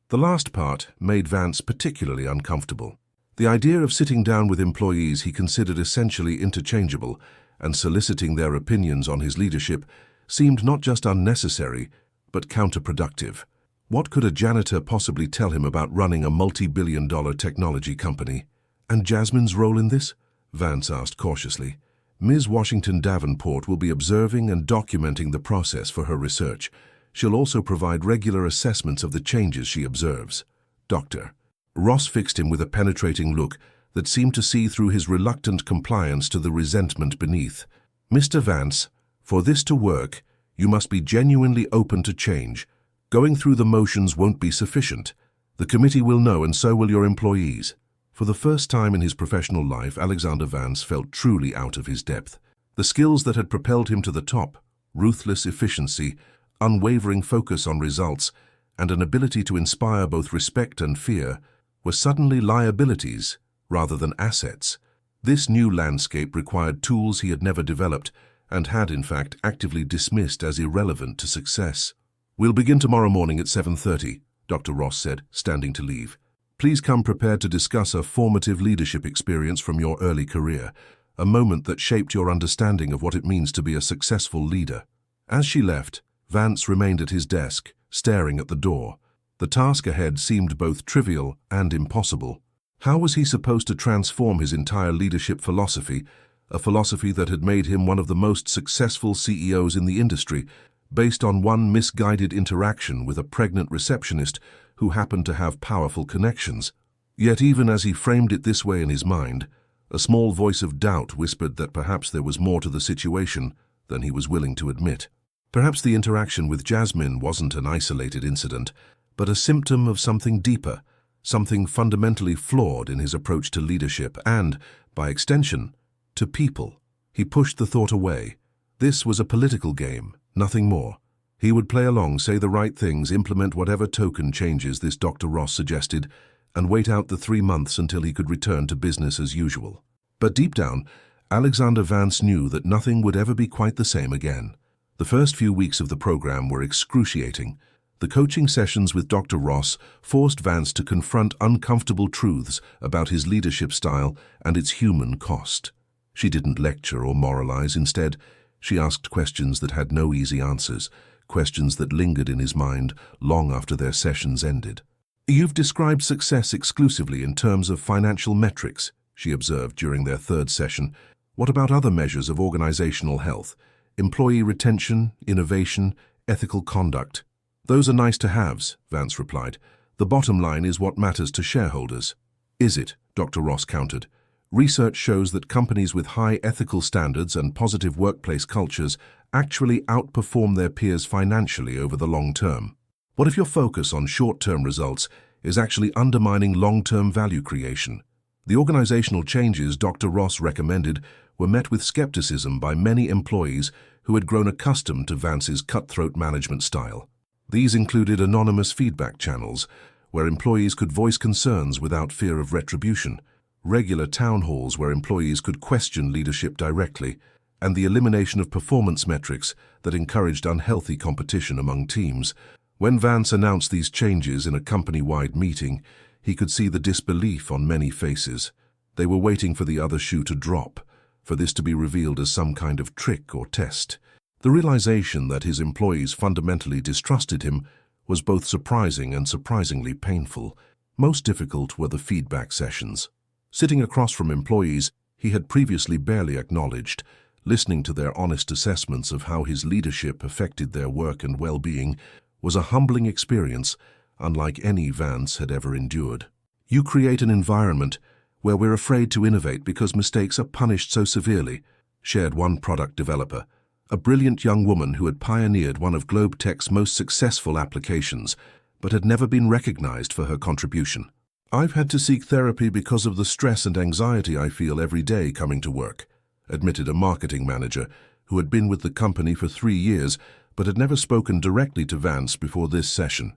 The last part made Vance particularly uncomfortable. The idea of sitting down with employees he considered essentially interchangeable and soliciting their opinions on his leadership seemed not just unnecessary, but counterproductive. What could a janitor possibly tell him about running a multi-billion-dollar technology company? And Jasmine's role in this? Vance asked cautiously. Ms. Washington Davenport will be observing and documenting the process for her research. She'll also provide regular assessments of the changes she observes. Dr. Ross fixed him with a penetrating look that seemed to see through his reluctant compliance to the resentment beneath. Mr. Vance, for this to work, you must be genuinely open to change. Going through the motions won't be sufficient. The committee will know, and so will your employees. For the first time in his professional life, Alexander Vance felt truly out of his depth. The skills that had propelled him to the top, ruthless efficiency, unwavering focus on results, and an ability to inspire both respect and fear, were suddenly liabilities rather than assets. This new landscape required tools he had never developed and had, in fact, actively dismissed as irrelevant to success. We'll begin tomorrow morning at 7:30, Dr. Ross said, standing to leave. Please come prepared to discuss a formative leadership experience from your early career, a moment that shaped your understanding of what it means to be a successful leader. As she left, Vance remained at his desk, staring at the door. The task ahead seemed both trivial and impossible. How was he supposed to transform his entire leadership philosophy, a philosophy that had made him one of the most successful CEOs in the industry, based on one misguided interaction with a pregnant receptionist who happened to have powerful connections? Yet even as he framed it this way in his mind, a small voice of doubt whispered that perhaps there was more to the situation than he was willing to admit. Perhaps the interaction with Jasmine wasn't an isolated incident, but a symptom of something deeper, something fundamentally flawed in his approach to leadership and, by extension, to people. He pushed the thought away. This was a political game, nothing more. He would play along, say the right things, implement whatever token changes this Dr. Ross suggested, and wait out the 3 months until he could return to business as usual. But deep down, Alexander Vance knew that nothing would ever be quite the same again. The first few weeks of the program were excruciating. The coaching sessions with Dr. Ross forced Vance to confront uncomfortable truths about his leadership style and its human cost. She didn't lecture or moralize. Instead, she asked questions that had no easy answers, questions that lingered in his mind long after their sessions ended. "You've described success exclusively in terms of financial metrics," she observed during their third session. "What about other measures of organizational health? Employee retention, innovation, ethical conduct?" "Those are nice to haves," Vance replied. "The bottom line is what matters to shareholders." "Is it?" Dr. Ross countered. "Research shows that companies with high ethical standards and positive workplace cultures actually outperform their peers financially over the long term. What if your focus on short-term results is actually undermining long-term value creation?" The organizational changes Dr. Ross recommended were met with skepticism by many employees who had grown accustomed to Vance's cutthroat management style. These included anonymous feedback channels, where employees could voice concerns without fear of retribution, regular town halls where employees could question leadership directly, and the elimination of performance metrics that encouraged unhealthy competition among teams. When Vance announced these changes in a company-wide meeting, he could see the disbelief on many faces. They were waiting for the other shoe to drop, for this to be revealed as some kind of trick or test. The realization that his employees fundamentally distrusted him was both surprising and surprisingly painful. Most difficult were the feedback sessions. Sitting across from employees he had previously barely acknowledged, listening to their honest assessments of how his leadership affected their work and well-being, was a humbling experience unlike any Vance had ever endured. "You create an environment where we're afraid to innovate because mistakes are punished so severely," shared one product developer, a brilliant young woman who had pioneered one of Bl4ck's most successful applications, but had never been recognized for her contribution. "I've had to seek therapy because of the stress and anxiety I feel every day coming to work," admitted a marketing manager who had been with the company for 3 years but had never spoken directly to Vance before this session.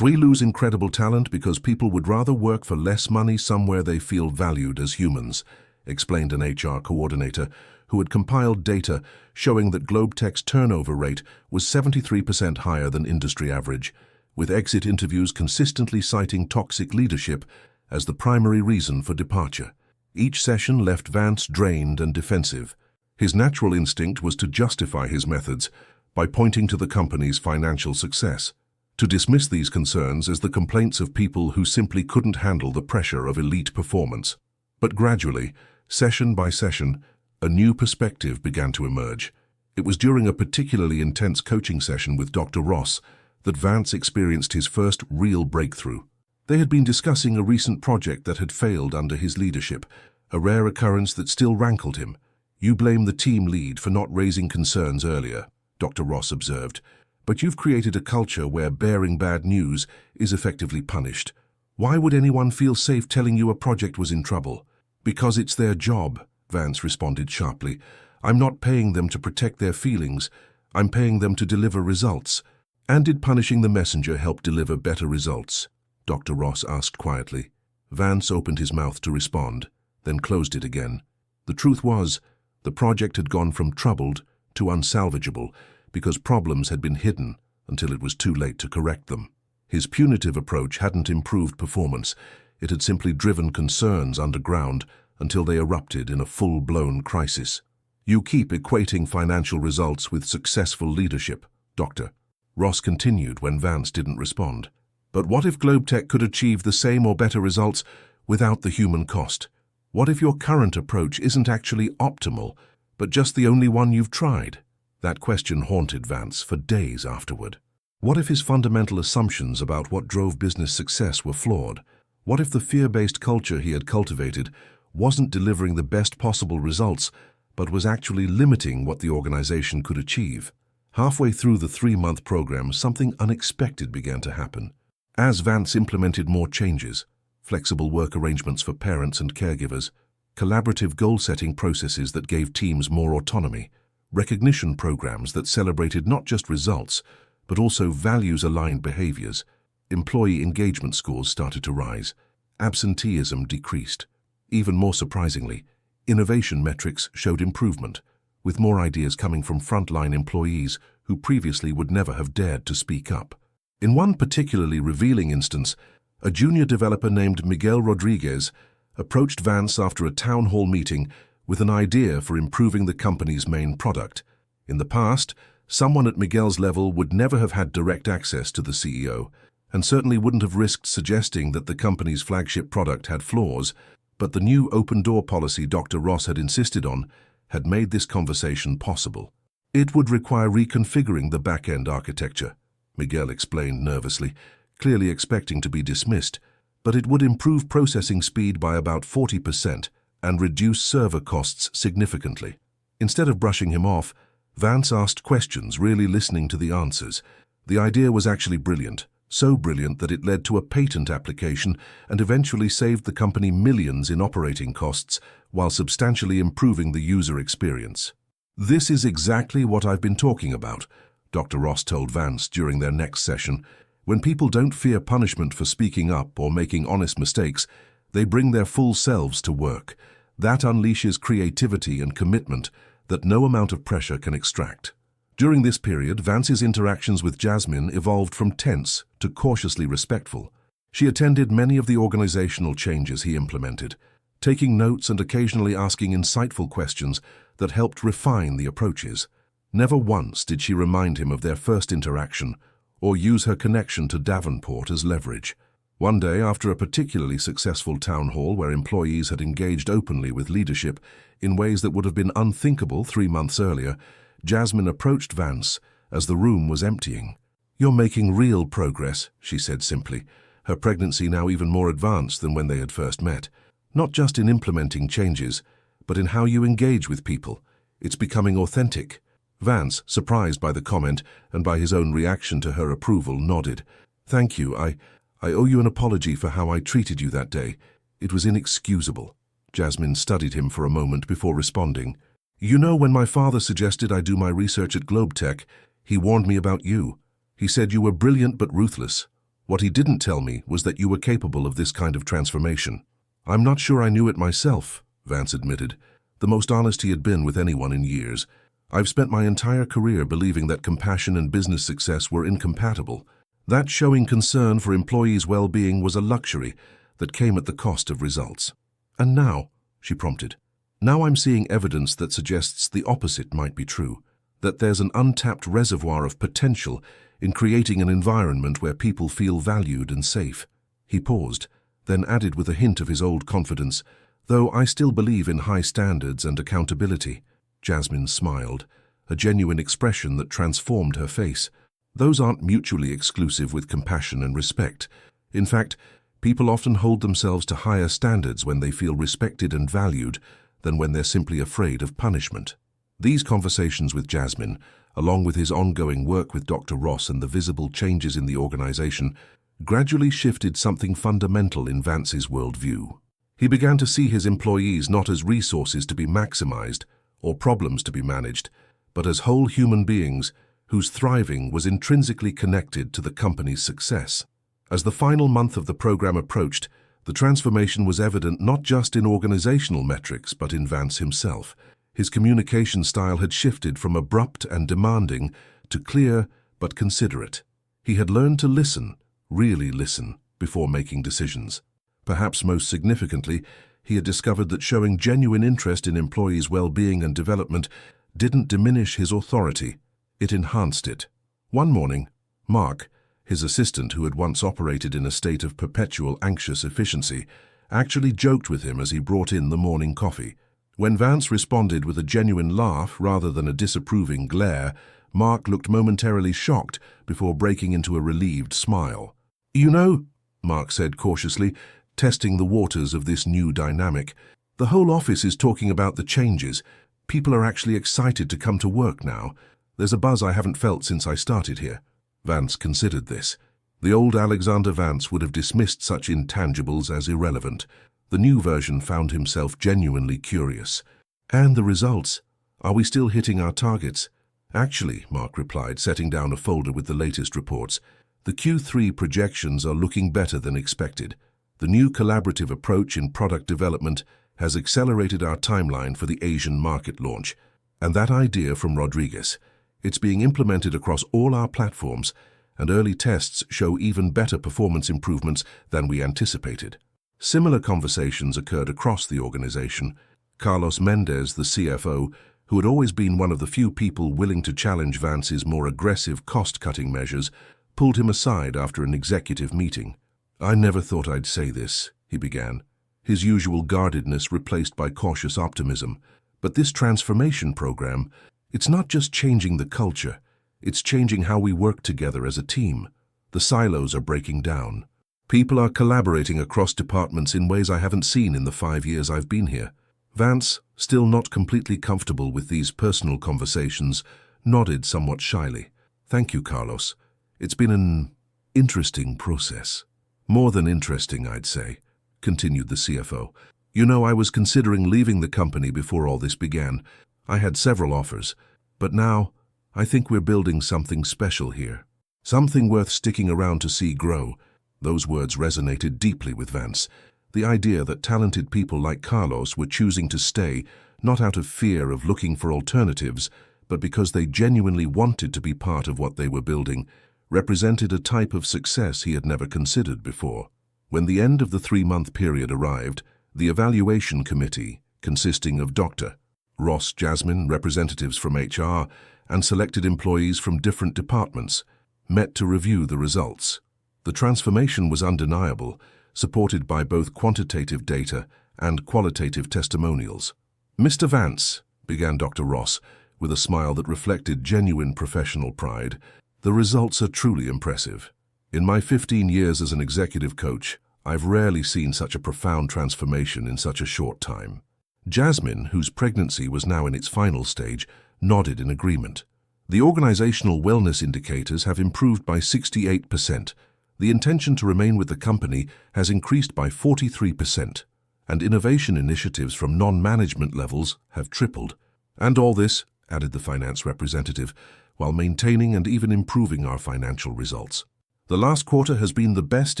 "We lose incredible talent because people would rather work for less money somewhere they feel valued as humans," explained an HR coordinator who had compiled data showing that Bl4ck's turnover rate was 73% higher than industry average, with exit interviews consistently citing toxic leadership as the primary reason for departure. Each session left Vance drained and defensive. His natural instinct was to justify his methods by pointing to the company's financial success, to dismiss these concerns as the complaints of people who simply couldn't handle the pressure of elite performance. But gradually, session by session, a new perspective began to emerge. It was during a particularly intense coaching session with Dr. Ross that Vance experienced his first real breakthrough. They had been discussing a recent project that had failed under his leadership, a rare occurrence that still rankled him. "You blame the team lead for not raising concerns earlier," Dr. Ross observed, "but you've created a culture where bearing bad news is effectively punished. Why would anyone feel safe telling you a project was in trouble?" "Because it's their job," Vance responded sharply. "I'm not paying them to protect their feelings. I'm paying them to deliver results." "And did punishing the messenger help deliver better results?" Dr. Ross asked quietly. Vance opened his mouth to respond, then closed it again. The truth was, the project had gone from troubled to unsalvageable because problems had been hidden until it was too late to correct them. His punitive approach hadn't improved performance. It had simply driven concerns underground until they erupted in a full-blown crisis. You keep equating financial results with successful leadership, Dr. Ross continued when Vance didn't respond. But what if Bl4ck could achieve the same or better results without the human cost? What if your current approach isn't actually optimal, but just the only one you've tried? That question haunted Vance for days afterward. What if his fundamental assumptions about what drove business success were flawed? What if the fear-based culture he had cultivated wasn't delivering the best possible results, but was actually limiting what the organization could achieve? Halfway through the 3-month program, something unexpected began to happen. As Vance implemented more changes, flexible work arrangements for parents and caregivers, collaborative goal-setting processes that gave teams more autonomy, recognition programs that celebrated not just results, but also values-aligned behaviors, employee engagement scores started to rise, absenteeism decreased. Even more surprisingly, innovation metrics showed improvement, with more ideas coming from frontline employees who previously would never have dared to speak up. In one particularly revealing instance, a junior developer named Miguel Rodriguez approached Vance after a town hall meeting with an idea for improving the company's main product. In the past, someone at Miguel's level would never have had direct access to the CEO, and certainly wouldn't have risked suggesting that the company's flagship product had flaws, but the new open-door policy Dr. Ross had insisted on had made this conversation possible. It would require reconfiguring the back-end architecture, Miguel explained nervously, clearly expecting to be dismissed, but it would improve processing speed by about 40% and reduce server costs significantly. Instead of brushing him off, Vance asked questions, really listening to the answers. The idea was actually brilliant, so brilliant that it led to a patent application and eventually saved the company millions in operating costs while substantially improving the user experience. "This is exactly what I've been talking about," Dr. Ross told Vance during their next session. "When people don't fear punishment for speaking up or making honest mistakes, they bring their full selves to work. That unleashes creativity and commitment that no amount of pressure can extract." During this period, Vance's interactions with Jasmine evolved from tense to cautiously respectful. She attended many of the organizational changes he implemented, taking notes and occasionally asking insightful questions that helped refine the approaches. Never once did she remind him of their first interaction or use her connection to Davenport as leverage. One day, after a particularly successful town hall where employees had engaged openly with leadership in ways that would have been unthinkable 3 months earlier, Jasmine approached Vance as the room was emptying. "You're making real progress," she said simply, her pregnancy now even more advanced than when they had first met. "Not just in implementing changes, but in how you engage with people. It's becoming authentic." Vance, surprised by the comment and by his own reaction to her approval, nodded. "Thank you. I owe you an apology for how I treated you that day. It was inexcusable." Jasmine studied him for a moment before responding. "You know, when my father suggested I do my research at Bl4ck, he warned me about you. He said you were brilliant but ruthless. What he didn't tell me was that you were capable of this kind of transformation." "I'm not sure I knew it myself," Vance admitted, the most honest he had been with anyone in years. "I've spent my entire career believing that compassion and business success were incompatible. That showing concern for employees' well-being was a luxury that came at the cost of results." "And now," she prompted, "now I'm seeing evidence that suggests the opposite might be true, that there's an untapped reservoir of potential in creating an environment where people feel valued and safe." He paused, then added with a hint of his old confidence, "Though I still believe in high standards and accountability." Jasmine smiled, a genuine expression that transformed her face. "Those aren't mutually exclusive with compassion and respect. In fact, people often hold themselves to higher standards when they feel respected and valued than when they're simply afraid of punishment." These conversations with Jasmine, along with his ongoing work with Dr. Ross and the visible changes in the organization, gradually shifted something fundamental in Vance's worldview. He began to see his employees not as resources to be maximized or problems to be managed, but as whole human beings whose thriving was intrinsically connected to the company's success. As the final month of the program approached, the transformation was evident not just in organizational metrics, but in Vance himself. His communication style had shifted from abrupt and demanding to clear but considerate. He had learned to listen, really listen, before making decisions. Perhaps most significantly, He had discovered that showing genuine interest in employees' well-being and development didn't diminish his authority, it enhanced it. One morning, Mark, his assistant who had once operated in a state of perpetual anxious efficiency, actually joked with him as he brought in the morning coffee. When Vance responded with a genuine laugh rather than a disapproving glare, Mark looked momentarily shocked before breaking into a relieved smile. "You know," Mark said cautiously, testing the waters of this new dynamic, "the whole office is talking about the changes. People are actually excited to come to work now. There's a buzz I haven't felt since I started here." Vance considered this. The old Alexander Vance would have dismissed such intangibles as irrelevant. The new version found himself genuinely curious. "And the results? Are we still hitting our targets?" "Actually," Mark replied, setting down a folder with the latest reports, "the Q3 projections are looking better than expected. The new collaborative approach in product development has accelerated our timeline for the Asian market launch. And that idea from Rodriguez, it's being implemented across all our platforms, and early tests show even better performance improvements than we anticipated." Similar conversations occurred across the organization. Carlos Mendez, the CFO, who had always been one of the few people willing to challenge Vance's more aggressive cost-cutting measures, pulled him aside after an executive meeting. "I never thought I'd say this," he began, his usual guardedness replaced by cautious optimism. "But this transformation program, it's not just changing the culture, it's changing how we work together as a team. The silos are breaking down. People are collaborating across departments in ways I haven't seen in the 5 years I've been here." Vance, still not completely comfortable with these personal conversations, nodded somewhat shyly. "Thank you, Carlos. It's been an interesting process." "More than interesting, I'd say," continued the CFO. "You know, I was considering leaving the company before all this began. I had several offers, but now I think we're building something special here. Something worth sticking around to see grow." Those words resonated deeply with Vance. The idea that talented people like Carlos were choosing to stay, not out of fear of looking for alternatives, but because they genuinely wanted to be part of what they were building, represented a type of success he had never considered before. When the end of the 3-month period arrived, the evaluation committee, consisting of Dr. Ross, Jasmine, representatives from HR, and selected employees from different departments, met to review the results. The transformation was undeniable, supported by both quantitative data and qualitative testimonials. "Mr. Vance," began Dr. Ross, with a smile that reflected genuine professional pride, "the results are truly impressive. In my 15 years as an executive coach, I've rarely seen such a profound transformation in such a short time." Jasmine, whose pregnancy was now in its final stage, nodded in agreement. "The organizational wellness indicators have improved by 68%. The intention to remain with the company has increased by 43%, and innovation initiatives from non-management levels have tripled. And all this," added the finance representative, "while maintaining and even improving our financial results. The last quarter has been the best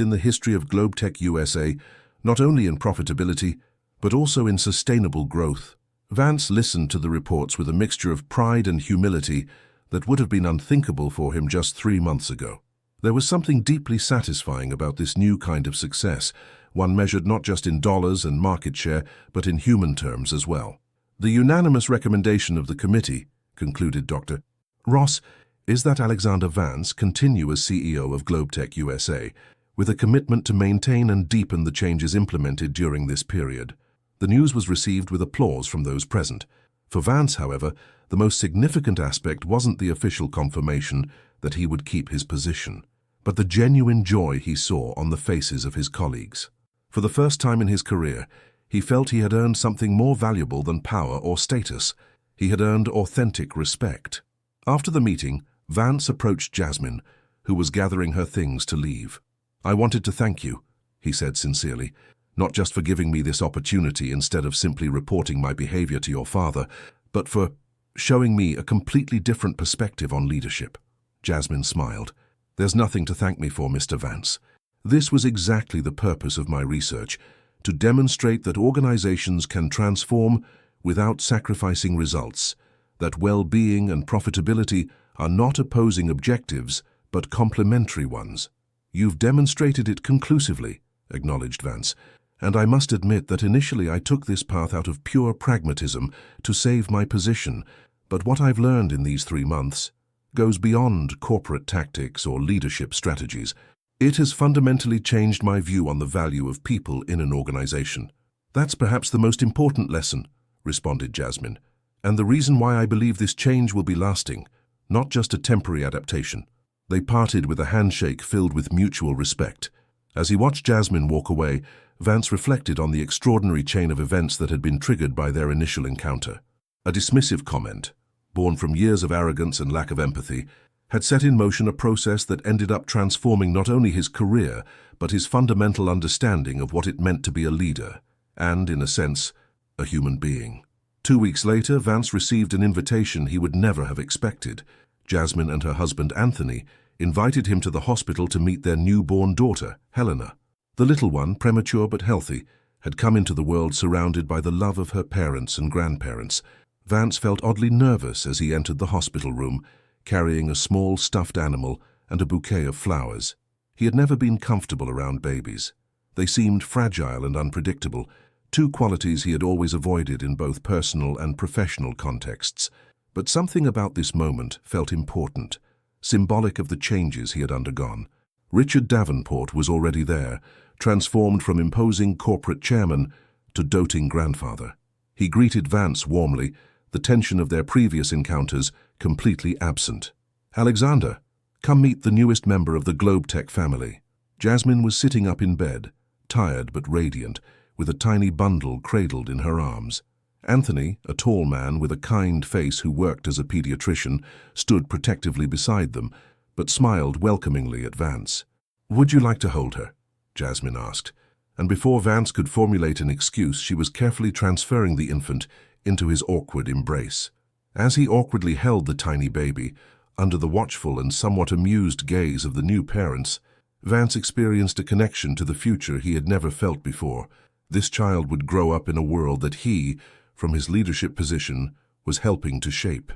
in the history of Bl4ck USA, not only in profitability, but also in sustainable growth." Vance listened to the reports with a mixture of pride and humility that would have been unthinkable for him just 3 months ago. There was something deeply satisfying about this new kind of success, one measured not just in dollars and market share, but in human terms as well. "The unanimous recommendation of the committee," concluded Dr. Ross, "is that Alexander Vance continue as CEO of Bl4ck USA, with a commitment to maintain and deepen the changes implemented during this period." The news was received with applause from those present. For Vance, however, the most significant aspect wasn't the official confirmation that he would keep his position, but the genuine joy he saw on the faces of his colleagues. For the first time in his career, he felt he had earned something more valuable than power or status. He had earned authentic respect. After the meeting, Vance approached Jasmine, who was gathering her things to leave. "I wanted to thank you," he said sincerely, "not just for giving me this opportunity instead of simply reporting my behavior to your father, but for showing me a completely different perspective on leadership." Jasmine smiled. "There's nothing to thank me for, Mr. Vance. This was exactly the purpose of my research, to demonstrate that organizations can transform without sacrificing results, that well-being and profitability are not opposing objectives, but complementary ones." "You've demonstrated it conclusively," acknowledged Vance. And I must admit that initially I took this path out of pure pragmatism to save my position, but what I've learned in these 3 months goes beyond corporate tactics or leadership strategies. It has fundamentally changed my view on the value of people in an organization. That's perhaps the most important lesson, responded Jasmine, and the reason why I believe this change will be lasting, not just a temporary adaptation. They parted with a handshake filled with mutual respect. As he watched Jasmine walk away, Vance reflected on the extraordinary chain of events that had been triggered by their initial encounter. A dismissive comment, born from years of arrogance and lack of empathy, had set in motion a process that ended up transforming not only his career, but his fundamental understanding of what it meant to be a leader, and, in a sense, a human being. 2 weeks later, Vance received an invitation he would never have expected. Jasmine and her husband, Anthony, invited him to the hospital to meet their newborn daughter, Helena. The little one, premature but healthy, had come into the world surrounded by the love of her parents and grandparents. Vance felt oddly nervous as he entered the hospital room, carrying a small stuffed animal and a bouquet of flowers. He had never been comfortable around babies. They seemed fragile and unpredictable, 2 qualities he had always avoided in both personal and professional contexts. But something about this moment felt important, symbolic of the changes he had undergone. Richard Davenport was already there, transformed from imposing corporate chairman to doting grandfather. He greeted Vance warmly, the tension of their previous encounters completely absent. "Alexander, come meet the newest member of the Bl4ck family." Jasmine was sitting up in bed, tired but radiant, with a tiny bundle cradled in her arms. Anthony, a tall man with a kind face who worked as a pediatrician, stood protectively beside them, but smiled welcomingly at Vance. "Would you like to hold her?" Jasmine asked, and before Vance could formulate an excuse, she was carefully transferring the infant into his awkward embrace. As he awkwardly held the tiny baby, under the watchful and somewhat amused gaze of the new parents, Vance experienced a connection to the future he had never felt before. This child would grow up in a world that he, from his leadership position, was helping to shape.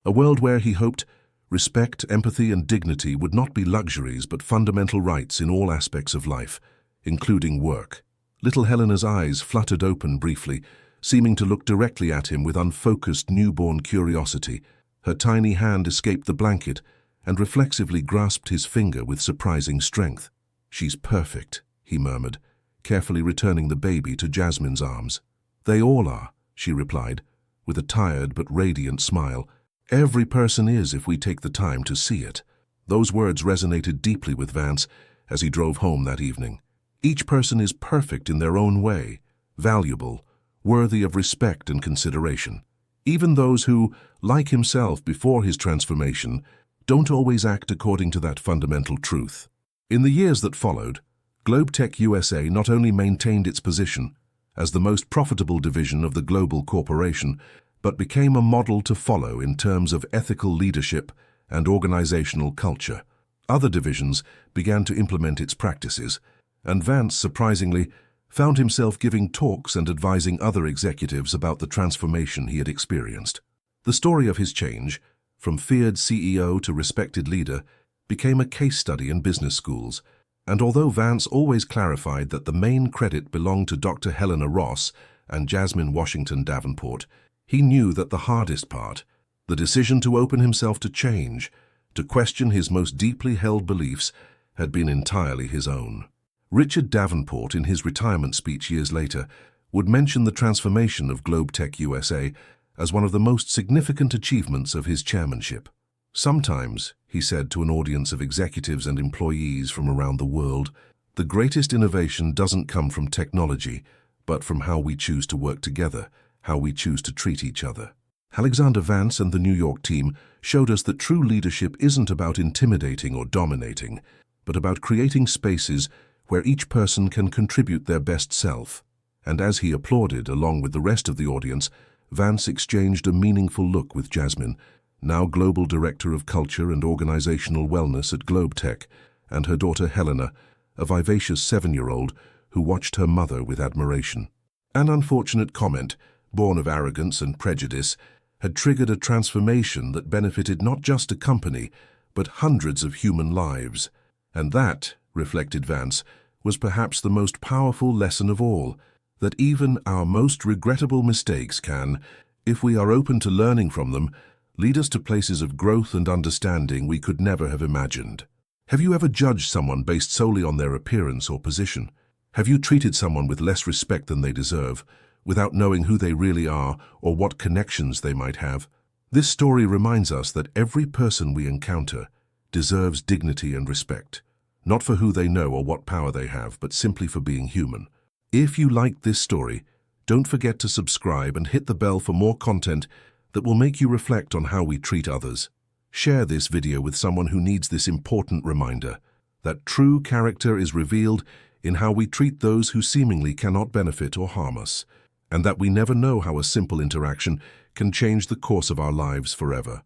A world where, he hoped, respect, empathy, and dignity would not be luxuries but fundamental rights in all aspects of life, including work. Little Helena's eyes fluttered open briefly, seeming to look directly at him with unfocused newborn curiosity. Her tiny hand escaped the blanket and reflexively grasped his finger with surprising strength. "She's perfect," he murmured, carefully returning the baby to Jasmine's arms. "They all are," she replied, with a tired but radiant smile. "Every person is if we take the time to see it." Those words resonated deeply with Vance as he drove home that evening. Each person is perfect in their own way, valuable, worthy of respect and consideration. Even those who, like himself before his transformation, don't always act according to that fundamental truth. In the years that followed, BEYONCÉ USA not only maintained its position as the most profitable division of the global corporation, but became a model to follow in terms of ethical leadership and organizational culture. Other divisions began to implement its practices, and Vance, surprisingly, found himself giving talks and advising other executives about the transformation he had experienced. The story of his change, from feared CEO to respected leader, became a case study in business schools, and although Vance always clarified that the main credit belonged to Dr. Helena Ross and Jasmine Washington Davenport, he knew that the hardest part, the decision to open himself to change, to question his most deeply held beliefs, had been entirely his own. Richard Davenport, in his retirement speech years later, would mention the transformation of BEYONCÉ USA as one of the most significant achievements of his chairmanship. "Sometimes," he said to an audience of executives and employees from around the world, "the greatest innovation doesn't come from technology, but from how we choose to work together, how we choose to treat each other." Alexander Vance and the New York team showed us that true leadership isn't about intimidating or dominating, but about creating spaces where each person can contribute their best self. And as he applauded along with the rest of the audience, Vance exchanged a meaningful look with Jasmine, now Global Director of Culture and Organizational Wellness at BEYONCÉ, and her daughter Helena, a vivacious 7-year-old who watched her mother with admiration. An unfortunate comment, born of arrogance and prejudice, had triggered a transformation that benefited not just a company, but hundreds of human lives. And that, reflected Vance, was perhaps the most powerful lesson of all, that even our most regrettable mistakes can, if we are open to learning from them, lead us to places of growth and understanding we could never have imagined. Have you ever judged someone based solely on their appearance or position? Have you treated someone with less respect than they deserve, without knowing who they really are or what connections they might have? This story reminds us that every person we encounter deserves dignity and respect, not for who they know or what power they have, but simply for being human. If you liked this story, don't forget to subscribe and hit the bell for more content that will make you reflect on how we treat others. Share this video with someone who needs this important reminder that true character is revealed in how we treat those who seemingly cannot benefit or harm us, and that we never know how a simple interaction can change the course of our lives forever.